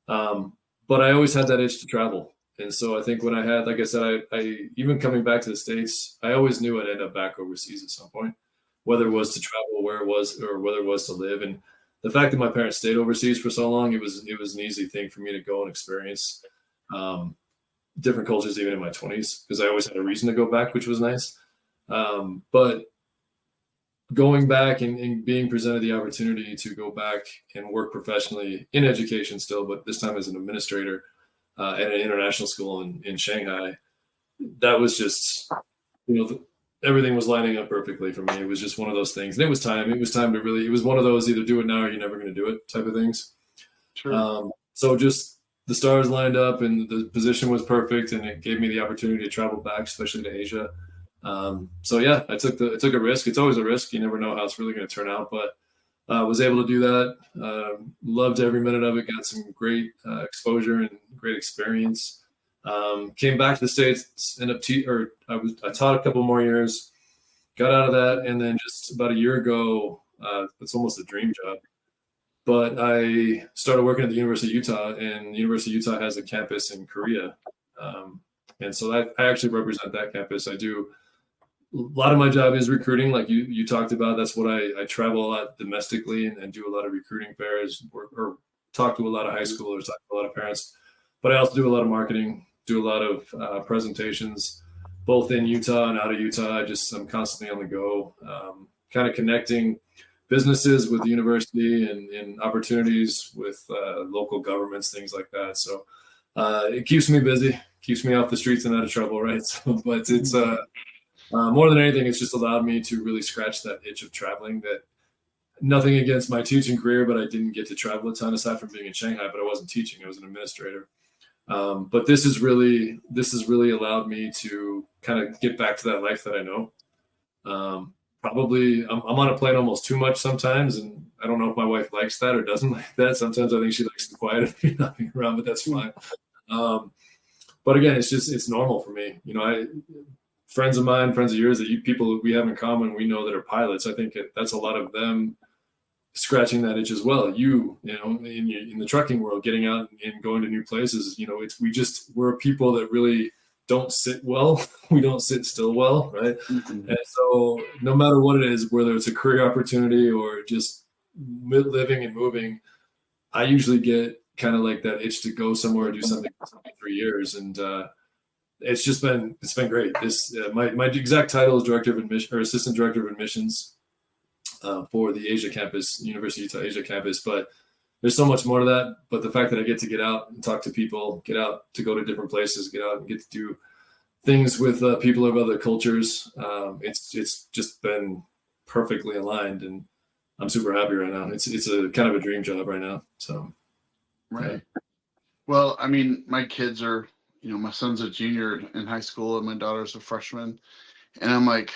But I always had that itch to travel. And so I think when I had, like I said, I even coming back to the States, I always knew I'd end up back overseas at some point, whether it was to travel where it was, or whether it was to live. And the fact that my parents stayed overseas for so long, it was an easy thing for me to go and experience different cultures, even in my 20s, because I always had a reason to go back, which was nice. But going back and being presented the opportunity to go back and work professionally in education still, but this time as an administrator at an international school in Shanghai, that was just, everything was lining up perfectly for me. It was just one of those things. And it was time to really, it was one of those either do it now or you're never going to do it type of things. Sure. So just the stars lined up and the position was perfect, and it gave me the opportunity to travel back, especially to Asia. So yeah, I took a risk. It's always a risk. You never know how it's really going to turn out, but was able to do that. Loved every minute of it. Got some great exposure and great experience. Came back to the States. I taught a couple more years. Got out of that, and then just about a year ago, it's almost a dream job. But I started working at the University of Utah, and the University of Utah has a campus in Korea, and so I actually represent that campus. I do a lot of my job is recruiting, like you talked about. That's what I travel a lot domestically and do a lot of recruiting fairs or talk to a lot of high schoolers, talk to a lot of parents. But I also do a lot of marketing, do a lot of presentations, both in Utah and out of Utah. I'm constantly on the go, kind of connecting businesses with the university and opportunities with local governments, things like that. So it keeps me busy, keeps me off the streets and out of trouble, right? So, but it's more than anything, it's just allowed me to really scratch that itch of traveling. That nothing against my teaching career, but I didn't get to travel a ton aside from being in Shanghai. But I wasn't teaching; I was an administrator. But this has really allowed me to kind of get back to that life that I know. Probably I'm on a plane almost too much sometimes, and I don't know if my wife likes that or doesn't like that. Sometimes I think she likes the quiet of me not being around, but that's fine. But again, it's normal for me. Friends of mine, friends of yours, people we have in common, we know that are pilots. I think that's a lot of them scratching that itch as well. In the trucking world, getting out and going to new places, we're people that really don't sit well. We don't sit still well, right? Mm-hmm. And so no matter what it is, whether it's a career opportunity or just living and moving, I usually get kind of like that itch to go somewhere and do something for 3 years. And it's been great. My exact title is director of admission or assistant director of admissions for the Asia campus, University of Utah Asia campus. But there's so much more to that. But the fact that I get to get out and talk to people, get out to go to different places, get out and get to do things with people of other cultures, it's just been perfectly aligned, and I'm super happy right now. It's a kind of a dream job right now. So, right. Yeah. Well, I mean, my kids are, my son's a junior in high school and my daughter's a freshman, and I'm like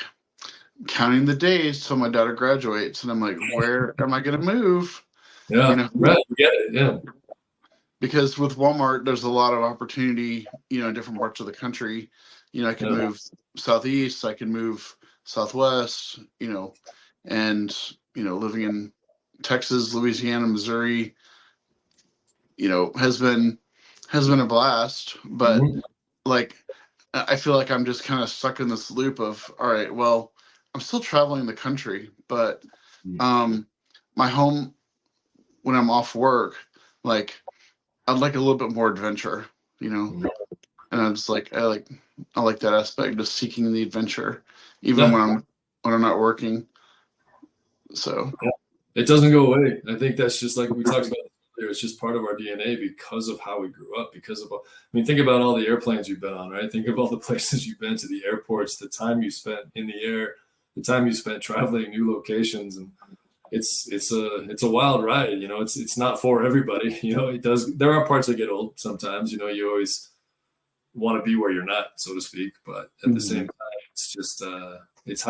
counting the days till my daughter graduates, and I'm like, where am I going to move? Yeah, right. Get it. Yeah. Because with Walmart, there's a lot of opportunity, in different parts of the country. I can move southeast, I can move southwest, and, living in Texas, Louisiana, Missouri, has been a blast. But like, I feel like I'm just kind of stuck in this loop of, all right, well, I'm still traveling the country, but my home, when I'm off work, like, I'd like a little bit more adventure, and I'm just like, I like that aspect of seeking the adventure, even when I'm not working. So it doesn't go away. I think that's just like we talked about earlier. It's just part of our DNA because of how we grew up. Think about all the airplanes you've been on, right? Think of all the places you've been to, the airports, the time you spent in the air, the time you spent traveling new locations, and it's a wild ride. It's not for everybody. It does. There are parts that get old sometimes. You always want to be where you're not, so to speak. But at the same time, it's just it's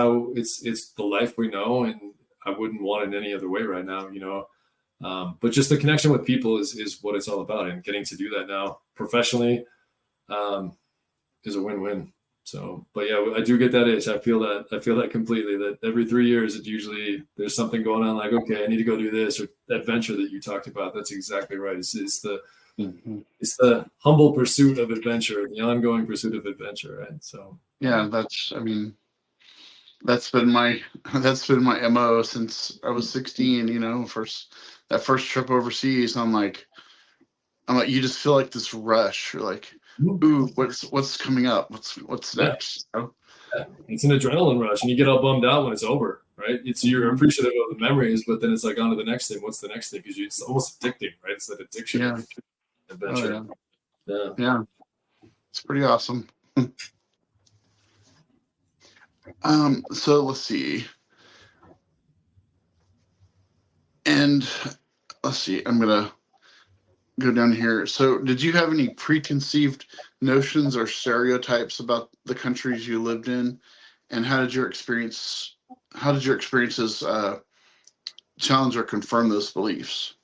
the life we know, and I wouldn't want it any other way right now. But just the connection with people is what it's all about, and getting to do that now professionally is a win-win. So, but yeah, I do get that itch. I feel that completely, that every 3 years, it usually there's something going on, like, okay, I need to go do this, or that adventure that you talked about. That's exactly right. It's the humble pursuit of adventure, the ongoing pursuit of adventure. Right. So, yeah, that's been my MO since I was 16, that first trip overseas. I'm like, you just feel like this rush. You're like, ooh, what's coming up? What's next? Yeah. It's an adrenaline rush, and you get all bummed out when it's over, right? You're appreciative of the memories, but then it's like on to the next thing. What's the next thing? Because it's almost addicting, right? It's that addiction of adventure. Oh, yeah. It's pretty awesome. So let's see. And let's see, I'm gonna go down here. So, did you have any preconceived notions or stereotypes about the countries you lived in, and how did your experiences challenge or confirm those beliefs?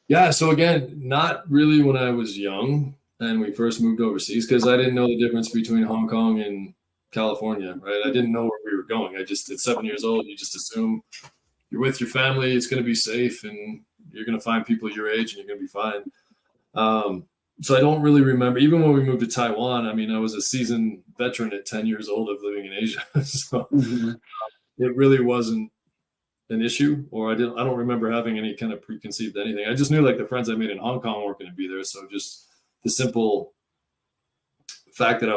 Yeah. So again, not really when I was young and we first moved overseas because I didn't know the difference between Hong Kong and California, right? I didn't know where we were going. I just at 7 years old, you just assume you're with your family, it's going to be safe, and you're going to find people your age, and you're going to be fine. So I don't really remember. Even when we moved to Taiwan, I mean, I was a seasoned veteran at 10 years old of living in Asia, so Mm-hmm. it really wasn't an issue. Or I don't remember having any kind of preconceived anything. I just knew like the friends I made in Hong Kong weren't going to be there, so just the simple fact that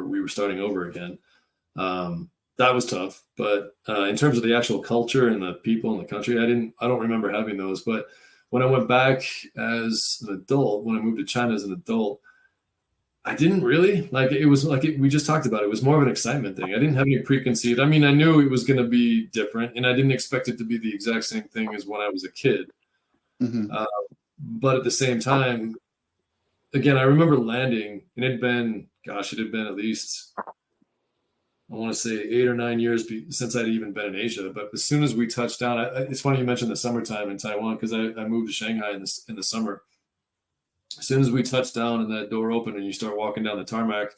we were starting over again. That was tough. But in terms of the actual culture and the people in the country, I don't remember having those. But when I went back as an adult, when I moved to China as an adult, I didn't really like it. It was like we just talked about. It was more of an excitement thing. I didn't have any preconceived. I mean, I knew it was going to be different, and I didn't expect it to be the exact same thing as when I was a kid. Mm-hmm. But at the same time, again, I remember landing, and it had been at least I want to say 8 or 9 years since I'd even been in Asia. But as soon as we touched down, it's funny you mentioned the summertime in Taiwan because I moved to Shanghai in the summer. As soon as we touched down and that door opened and you start walking down the tarmac,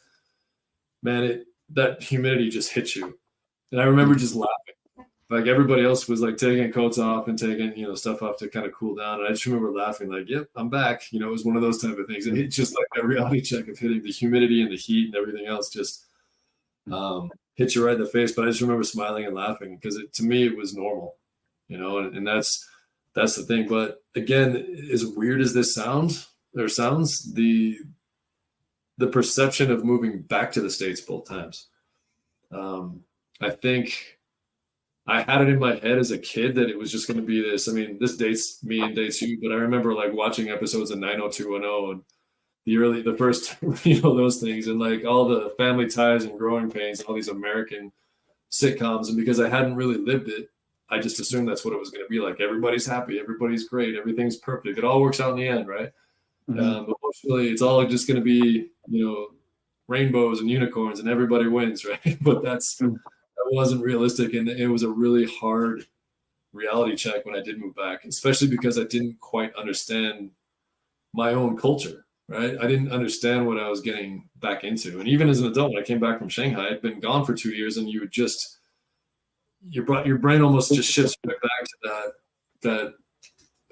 man, that humidity just hits you. And I remember just laughing. Like everybody else was like taking coats off and taking, stuff off to kind of cool down. And I just remember laughing like, yep, I'm back. It was one of those type of things. And it's just like a reality check of hitting the humidity and the heat and everything else just hit you right in the face. But I just remember smiling and laughing because to me, it was normal, and that's the thing. But again, as weird as this sounds, the perception of moving back to the States both times. I think I had it in my head as a kid that it was just going to be this. I mean, this dates me and dates you, but I remember like watching episodes of 90210 and the first, those things, and like all the Family Ties and Growing Pains and all these American sitcoms. And because I hadn't really lived it, I just assumed that's what it was going to be like. Everybody's happy, everybody's great, everything's perfect. It all works out in the end, right? Mm-hmm. Emotionally, it's all just going to be, rainbows and unicorns and everybody wins, right? But that wasn't realistic. And it was a really hard reality check when I did move back, especially because I didn't quite understand my own culture, right? I didn't understand what I was getting back into. And even as an adult, when I came back from Shanghai, I'd been gone for 2 years and your brain almost just shifts right back to that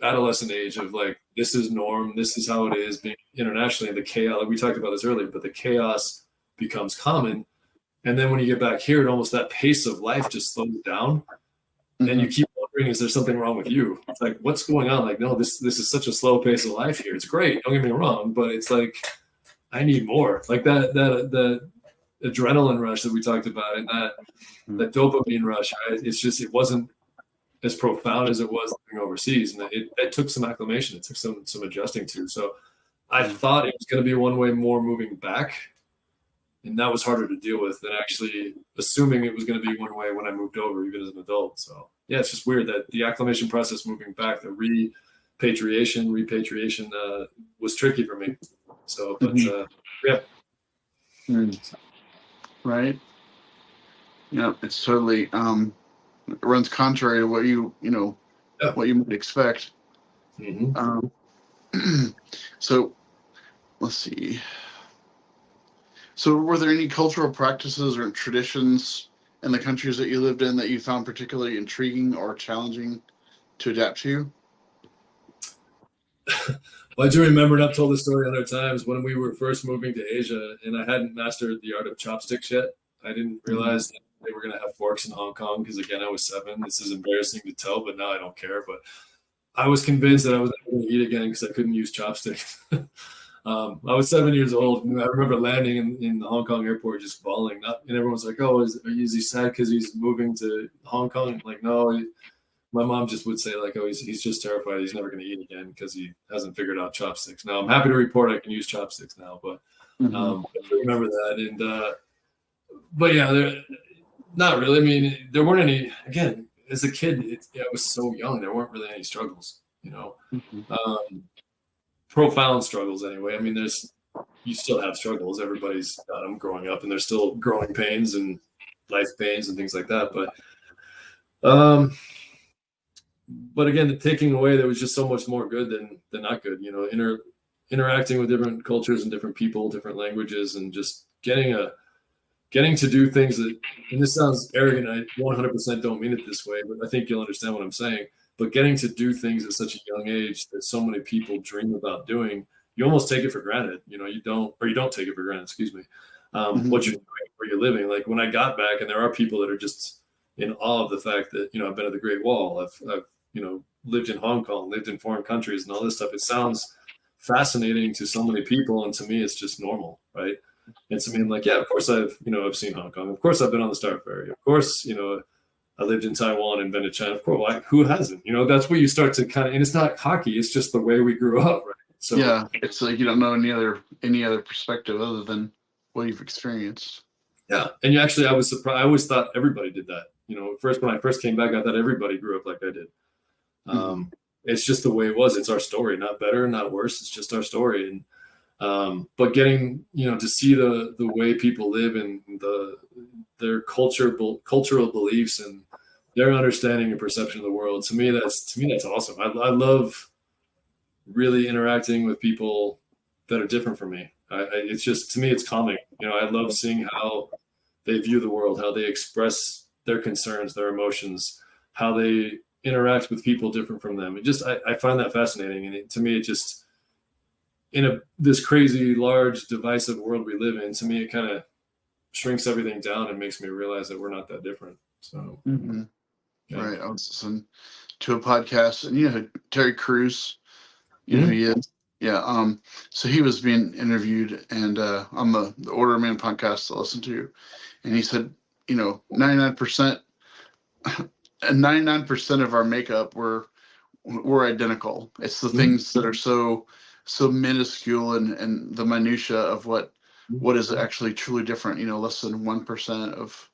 adolescent age of like, this is norm, this is how it is being internationally, and the chaos, like we talked about this earlier, but the chaos becomes common. And then when you get back here, it almost that pace of life just slows down. Mm-hmm. And you keep wondering, is there something wrong with you? It's like, what's going on? Like, no, this is such a slow pace of life here. It's great, don't get me wrong, but it's like, I need more. Like that adrenaline rush that we talked about and that dopamine rush, right? It's just, it wasn't as profound as it was living overseas. And it took some acclimation. It took some adjusting to. So I thought it was going to be one way more moving back. And that was harder to deal with than actually assuming it was going to be one way when I moved over, even as an adult. So yeah, it's just weird that the acclimation process moving back, the repatriation was tricky for me. So, but yeah. Right. Yeah, it's totally it runs contrary to what what you might expect. Mm-hmm. So let's see. So were there any cultural practices or traditions in the countries that you lived in that you found particularly intriguing or challenging to adapt to? Well, I do remember, and I've told this story other times, when we were first moving to Asia and I hadn't mastered the art of chopsticks yet. I didn't realize that they were going to have forks in Hong Kong because, again, I was 7. This is embarrassing to tell, but now I don't care. But I was convinced that I was never going to eat again because I couldn't use chopsticks. I was 7 years old. And I remember landing in the Hong Kong airport just bawling. And everyone's like, oh, is he sad because he's moving to Hong Kong? I'm like, no. My mom just would say, like, oh, he's just terrified. He's never going to eat again because he hasn't figured out chopsticks. Now, I'm happy to report I can use chopsticks now, but I remember that. And but yeah, not really. I mean, there weren't any. Again, as a kid, I was so young. There weren't really any struggles. you know, Mhm. profound struggles anyway. I mean, you still have struggles. Everybody's got them growing up, and there's still growing pains and life pains and things like that. But again, the taking away, there was just so much more good than not good. You know, interacting with different cultures and different people, different languages, and just getting to do things that, and this sounds arrogant, I 100% don't mean it this way, but I think you'll understand what I'm saying. But getting to do things at such a young age that so many people dream about doing, you almost take it for granted. You know, you don't take it for granted, excuse me, what you're doing, where you're living. Like when I got back, and there are people that are just in awe of the fact that, you know, I've been to the Great Wall. I've you know, lived in Hong Kong, lived in foreign countries and all this stuff. It sounds fascinating to so many people. And to me, it's just normal, right? And to me, I'm like, yeah, of course I've seen Hong Kong. Of course I've been on the Star Ferry. Of course, you know, I lived in Taiwan and been to China. Of course, like, who hasn't? You know, that's where you start to kind of, and it's not hockey. It's just the way we grew up, right? So yeah, it's like you don't know any other perspective other than what you've experienced. yeah, and you actually, I was surprised. I always thought everybody did that. You know, when I first came back, I thought everybody grew up like I did. It's just the way it was. It's our story, not better, not worse. It's just our story. And but getting, you know, to see the way people live and their cultural beliefs and their understanding and perception of the world, to me that's awesome. I love really interacting with people that are different from me. It's just, to me, it's calming. You know, I love seeing how they view the world, how they express their concerns, their emotions, how they interact with people different from them. I find that fascinating. And to me, it just, in this crazy, large, divisive world we live in, to me, it kind of shrinks everything down and makes me realize that we're not that different. So, yeah. Right. I was listening to a podcast, and you know, Terry Crews, you know who he is. Yeah. So he was being interviewed, and on the Order Man podcast I listened to, and he said, you know, 99% and 99% of our makeup we're identical. It's the things that are so minuscule and the minutia of what is actually truly different. You know, less than 1% of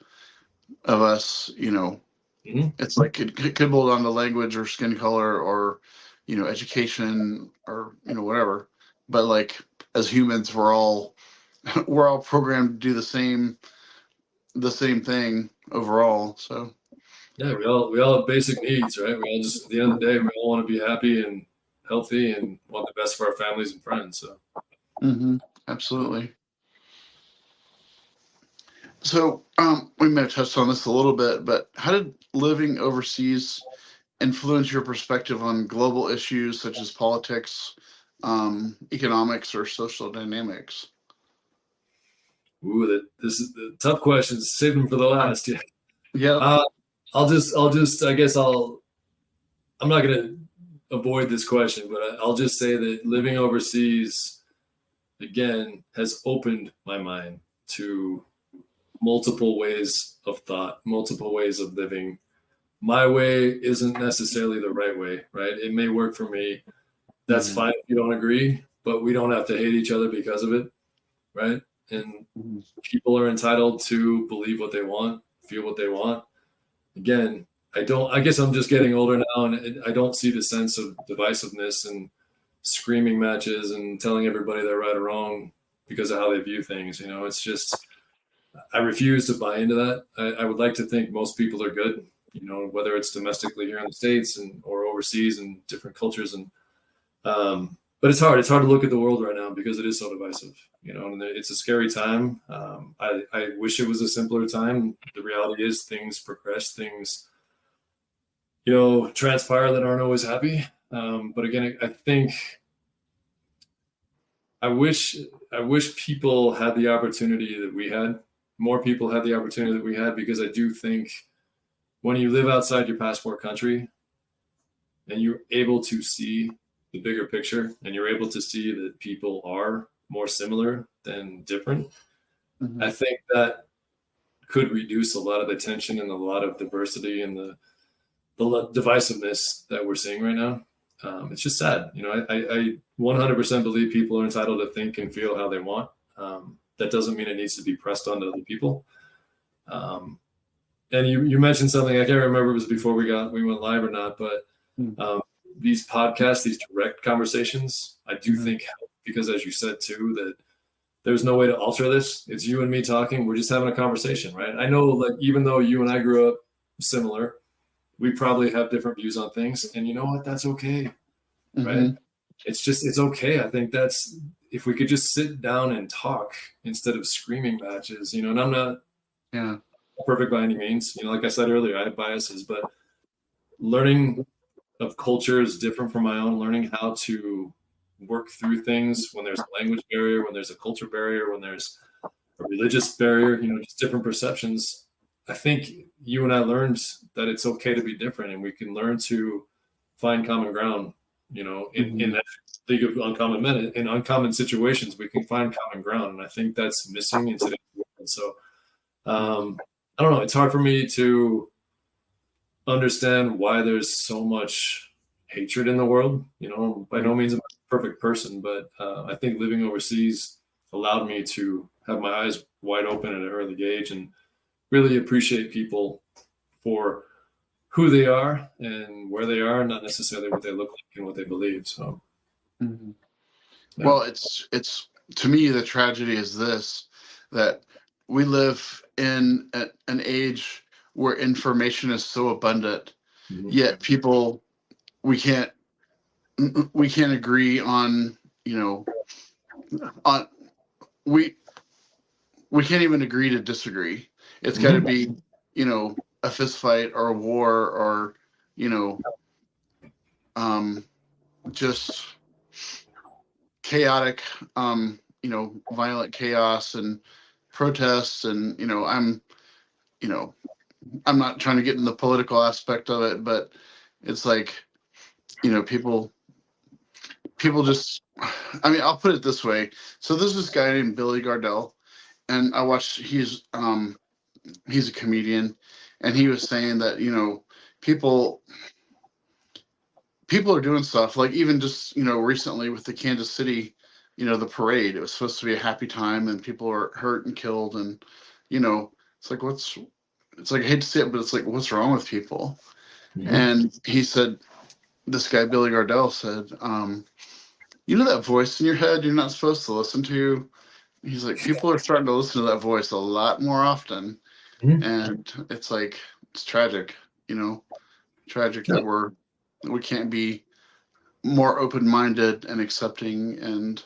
us. You know, it's like it could boil down to language or skin color or, you know, education or, you know, whatever. But like as humans, we're all programmed to do the same thing overall. So yeah, we all have basic needs, right? We all just, at the end of the day, we all want to be happy and healthy and want the best for our families and friends. So absolutely. So we may have touched on this a little bit, but how did living overseas influence your perspective on global issues such as politics, economics, or social dynamics? Ooh, this is the tough questions. Save them for the last. Yeah. Yeah. I'll just, I guess I'm not going to avoid this question, but I'll just say that living overseas, again, has opened my mind to multiple ways of thought, multiple ways of living. My way isn't necessarily the right way, right? It may work for me. That's fine if you don't agree, but we don't have to hate each other because of it, right? And people are entitled to believe what they want, feel what they want. Again, I guess I'm just getting older now, and I don't see the sense of divisiveness and screaming matches and telling everybody they're right or wrong because of how they view things. You know, it's just, I refuse to buy into that. I would like to think most people are good, you know, whether it's domestically here in the States or overseas in different cultures. And but it's hard. It's hard to look at the world right now because it is so divisive, you know, and it's a scary time. I wish it was a simpler time. The reality is things progress, things, you know, transpire that aren't always happy. But again, I think I wish people had the opportunity that we had. More people had the opportunity that we had, because I do think when you live outside your passport country and you're able to see the bigger picture and you're able to see that people are more similar than different, I think that could reduce a lot of the tension and a lot of diversity and the divisiveness that we're seeing right now. It's just sad. You know, I 100% believe people are entitled to think and feel how they want. That doesn't mean it needs to be pressed onto other people. And you mentioned something, I can't remember if it was before we went live or not, but these podcasts, these direct conversations, I do think help, because as you said too, that there's no way to alter this. It's you and me talking. We're just having a conversation, right? I know, like, even though you and I grew up similar, we probably have different views on things, and you know what? That's okay, right? It's okay. I think that's, if we could just sit down and talk instead of screaming matches, you know. And I'm not perfect by any means. You know, like I said earlier, I have biases, but learning of culture is different from my own. Learning how to work through things when there's a language barrier, when there's a culture barrier, when there's a religious barrier, you know, just different perceptions. I think you and I learned that it's okay to be different, and we can learn to find common ground, you know, in that league of uncommon men. In uncommon situations, we can find common ground. And I think that's missing in today's world. So I don't know. It's hard for me to understand why there's so much hatred in the world. You know, by no means am I a perfect person, but I think living overseas allowed me to have my eyes wide open at an early age and really appreciate people for who they are and where they are, not necessarily what they look like and what they believe. So, well, it's to me, the tragedy is this, that we live in an age where information is so abundant, yet people, we can't agree on, you know, on we can't even agree to disagree. It's got to be, you know, a fist fight or a war, or, you know, just chaotic, you know, violent chaos and protests. And, you know, I'm not trying to get in the political aspect of it, but it's like, you know, people just, I mean, I'll put it this way. So there's this guy named Billy Gardell, and I watched, he's a comedian, and he was saying that, you know, people are doing stuff like, even just, you know, recently with the Kansas City, you know, the parade, it was supposed to be a happy time, and people are hurt and killed. And, you know, it's like, I hate to say it, but it's like, what's wrong with people? And he said, this guy, Billy Gardell, said, you know, that voice in your head you're not supposed to listen to? He's like, people are starting to listen to that voice a lot more often. And it's like, it's tragic, you know, that we can't be more open-minded and accepting, and,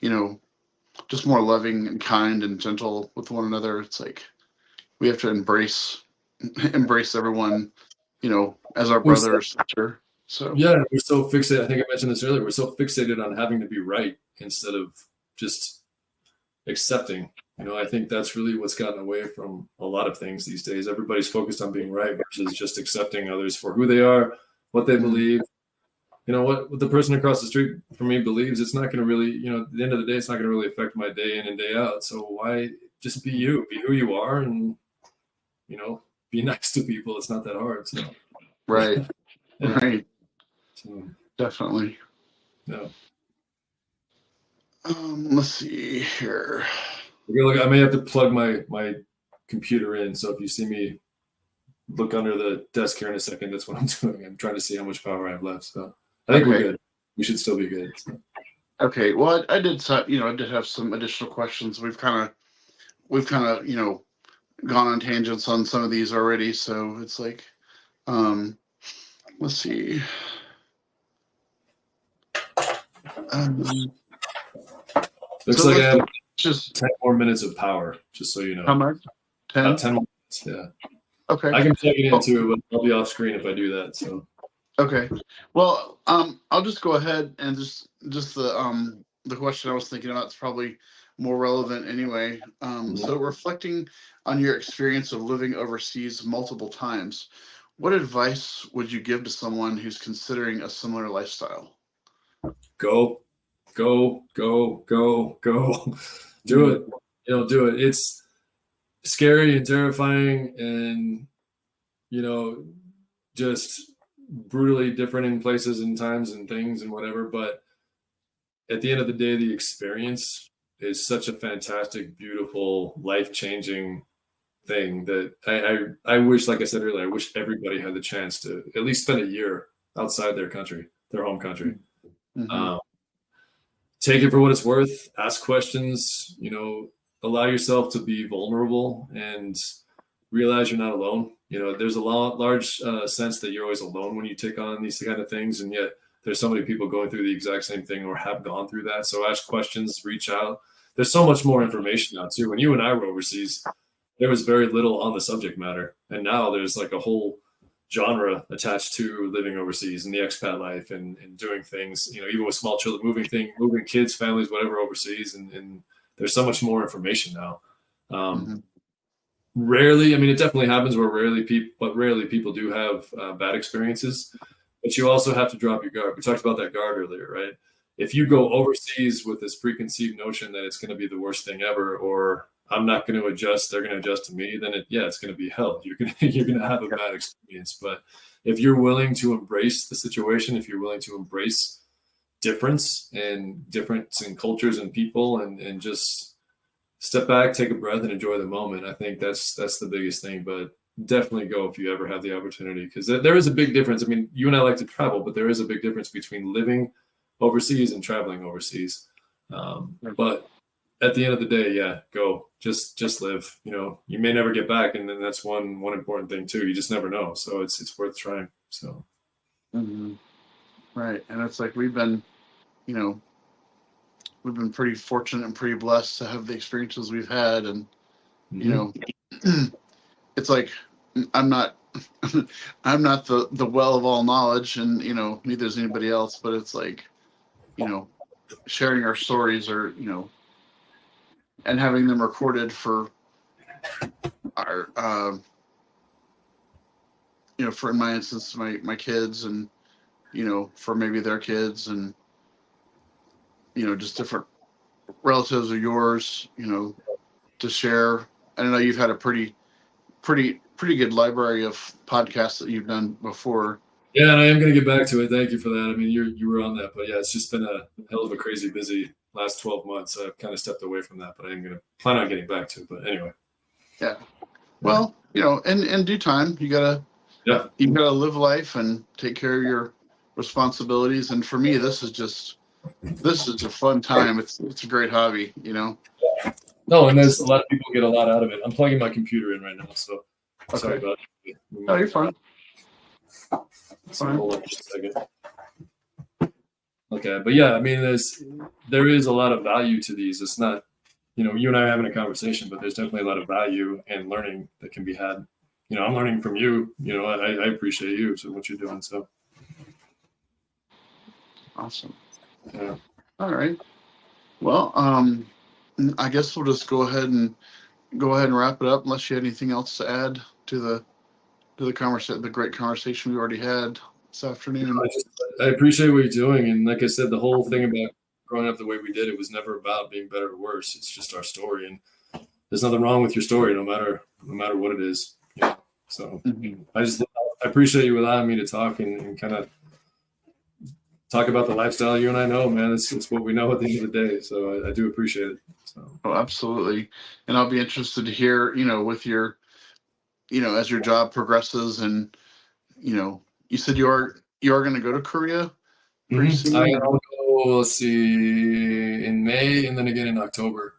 you know, just more loving and kind and gentle with one another. It's like, we have to embrace everyone, you know, as our brother or sister. So yeah, we're so fixated. I think I mentioned this earlier. We're so fixated on having to be right instead of just accepting. You know, I think that's really what's gotten away from a lot of things these days. Everybody's focused on being right versus just accepting others for who they are, what they believe. You know, what the person across the street from me believes, it's not going to really, you know, at the end of the day, it's not going to really affect my day in and day out. So why just be you, be who you are, and, you know, be nice to people. It's not that hard. So right. Yeah. Right. So, Definitely. yeah. Let's see here. Look, I may have to plug my computer in. So if you see me look under the desk here in a second, that's what I'm doing. I'm trying to see how much power I have left. So I think we're good. We should still be good. So. Okay. Well, I did have some additional questions. We've kind of, you know, gone on tangents on some of these already. So it's like, let's see. Looks like I have just 10 more minutes of power, just so you know. How much? 10? About 10 minutes, yeah. Okay. I can plug it into, but I'll be off screen if I do that. So. Okay. Well, I'll just go ahead and just the question I was thinking about is probably more relevant anyway. So reflecting on your experience of living overseas multiple times, what advice would you give to someone who's considering a similar lifestyle? Go. Do it. You know, do it. It's scary and terrifying, and, you know, just brutally different in places and times and things and whatever. But at the end of the day, the experience is such a fantastic, beautiful, life-changing thing that I wish, like I said earlier, I wish everybody had the chance to at least spend a year outside their country, their home country. Mm-hmm. Take it for what it's worth. Ask questions. Allow yourself to be vulnerable and realize you're not alone. There's a large sense that you're always alone when you take on these kind of things, and yet there's so many people going through the exact same thing or have gone through that. So ask questions, reach out. There's so much more information now too. When you and I were overseas, there was very little on the subject matter, and now there's like a whole genre attached to living overseas and the expat life and doing things, even with small children, moving kids, families, whatever overseas. And there's so much more information now. Rarely, it definitely happens where rarely people do have bad experiences, but you also have to drop your guard. We talked about that guard earlier, right? If you go overseas with this preconceived notion that it's going to be the worst thing ever, or I'm not going to adjust, they're going to adjust to me, then it's going to be hell. You're going to have a bad experience. But if you're willing to embrace the situation, if you're willing to embrace difference in cultures and people, and just step back, take a breath, and enjoy the moment, I think that's the biggest thing. But definitely go if you ever have the opportunity, because there is a big difference. You and I like to travel, but there is a big difference between living overseas and traveling overseas. But at the end of the day, go. Just live. You may never get back, and then that's one important thing too. You just never know, so it's worth trying. So, right, and it's like we've been pretty fortunate and pretty blessed to have the experiences we've had, and it's like I'm not the well of all knowledge, and neither is anybody else. But it's like sharing our stories, or and having them recorded for our, for in my instance, my kids, and, for maybe their kids, and, just different relatives of yours, to share. I know you've had a pretty good library of podcasts that you've done before. Yeah, and I am going to get back to it. Thank you for that. You were on that, but yeah, it's just been a hell of a crazy busy last 12 months. I've kind of stepped away from that, but I am going to plan on getting back to it. But anyway. Yeah. Well, in due time, you gotta live life and take care of your responsibilities. And for me, this is a fun time. It's a great hobby, No, and there's a lot of people get a lot out of it. I'm plugging my computer in right now, so sorry about it. No, you're fine. Hold on just a second. Okay, but yeah, there is a lot of value to these. It's not, you and I are having a conversation, but there's definitely a lot of value and learning that can be had. I'm learning from you. I appreciate you, so what you're doing. So awesome. Yeah. All right. Well, I guess we'll just go ahead and wrap it up, unless you had anything else to add to the conversation, the great conversation we already had this afternoon. I appreciate what you're doing, and like I said, the whole thing about growing up the way we did, it was never about being better or worse. It's just our story, and there's nothing wrong with your story, no matter what it is. So I appreciate you allowing me to talk and kind of talk about the lifestyle you and I know, man. It's what we know at the end of the day. So I do appreciate it. So. Oh, absolutely. And I'll be interested to hear, with your, as your job progresses, and, you said you are going to go to Korea pretty soon. I'll go, let's see, in May and then again in October.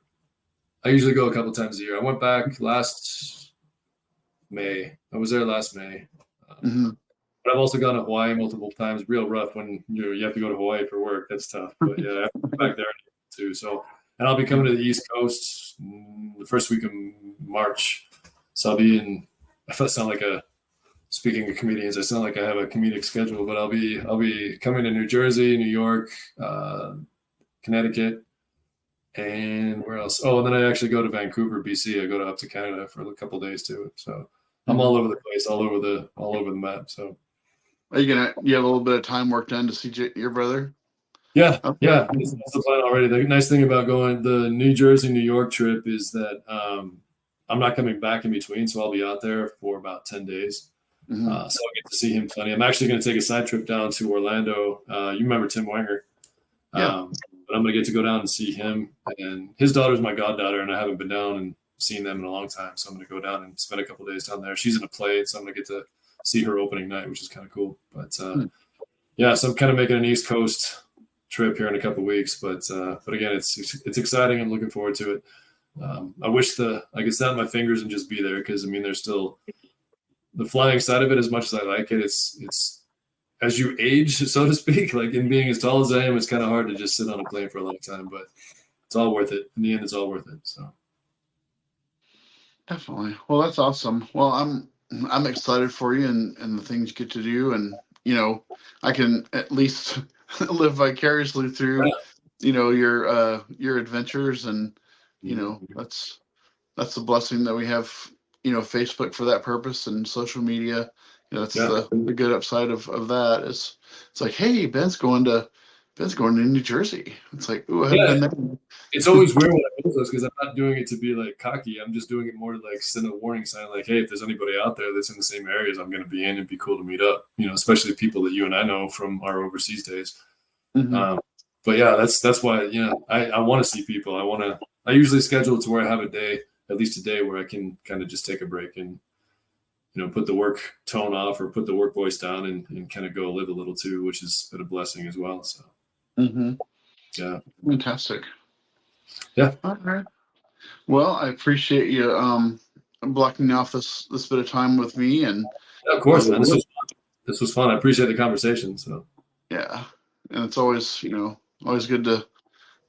I usually go a couple times a year. I went back last May. I was there last May. But I've also gone to Hawaii multiple times. Real rough when you have to go to Hawaii for work. That's tough. But yeah, I'm back there too. So, and I'll be coming to the East Coast the first week of March. So I'll be in. If I sound like speaking of comedians, I sound like I have a comedic schedule. But I'll be coming to New Jersey, New York, Connecticut, and where else? Oh, and then I actually go to Vancouver, BC. I go up to Canada for a couple of days too. So I'm all over the place, all over the map. So. You have a little bit of time work done to see your brother? Yeah, okay. Yeah. That's the plan already. The nice thing about going the New Jersey, New York trip is that I'm not coming back in between, so I'll be out there for about 10 days. So I'll get to see him plenty. I'm actually going to take a side trip down to Orlando. You remember Tim Wenger? Yeah. But I'm going to get to go down and see him. And his daughter's my goddaughter, and I haven't been down and seen them in a long time. So I'm going to go down and spend a couple of days down there. She's in a play, so I'm going to get to see her opening night, which is kind of cool. But yeah, so I'm kind of making an East Coast trip here in a couple of weeks, but again, it's exciting. I'm looking forward to it. I wish I could snap my fingers and just be there, because I mean, there's still the flying side of it. As much as I like it, it's as you age, so to speak, like in being as tall as I am, it's kind of hard to just sit on a plane for a long time, but it's all worth it. In the end, it's all worth it. So Definitely. Well, that's awesome. Well, I'm excited for you and the things you get to do, and I can at least live vicariously through your adventures, and that's a blessing that we have Facebook for that purpose, and social media. That's yeah. the good upside of that is it's like, hey, Ben's going to New Jersey. It's like, ooh, I haven't Yeah. been there. It's always weird when I post those, because I'm not doing it to be like cocky. I'm just doing it more to like send a warning sign, like, hey, if there's anybody out there that's in the same areas I'm going to be in, it'd be cool to meet up. Especially people that you and I know from our overseas days. Mm-hmm. But yeah, that's why I want to see people. I usually schedule it to where I have at least a day where I can kind of just take a break and put the work tone off or put the work voice down and kind of go live a little too, which has been a blessing as well. So yeah, Fantastic. yeah. All right. Well, I appreciate you blocking off this bit of time with me, and Yeah, of course, man. This was fun. I appreciate the conversation. So yeah, and it's always always good to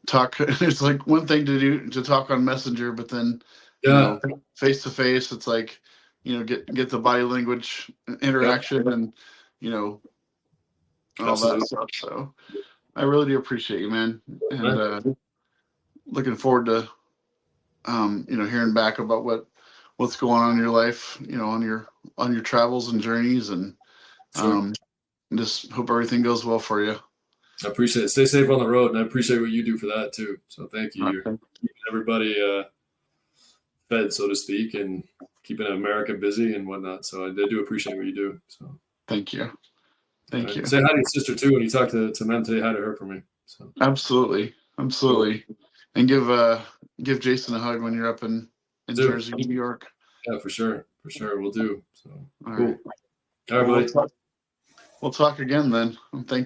talk. It's like one thing to talk on Messenger, but then yeah, face to face, it's like get the body language interaction and all absolutely. that stuff. So I really do appreciate you, man, and looking forward to hearing back about what's going on in your life, on your travels and journeys, and Sure. just hope everything goes well for you. I appreciate it. Stay safe on the road, and I appreciate what you do for that too. So thank you. You're keeping everybody fed, so to speak, and keeping America busy and whatnot. So I do appreciate what you do. So Thank you. Thank you. Say hi to your sister too when you talk to Mem. Say hi to her for me. So Absolutely. And give Jason a hug when you're up in Jersey, New York. Yeah, for sure. We'll do. So All cool. right. All right, buddy. We'll talk again then. Thank you.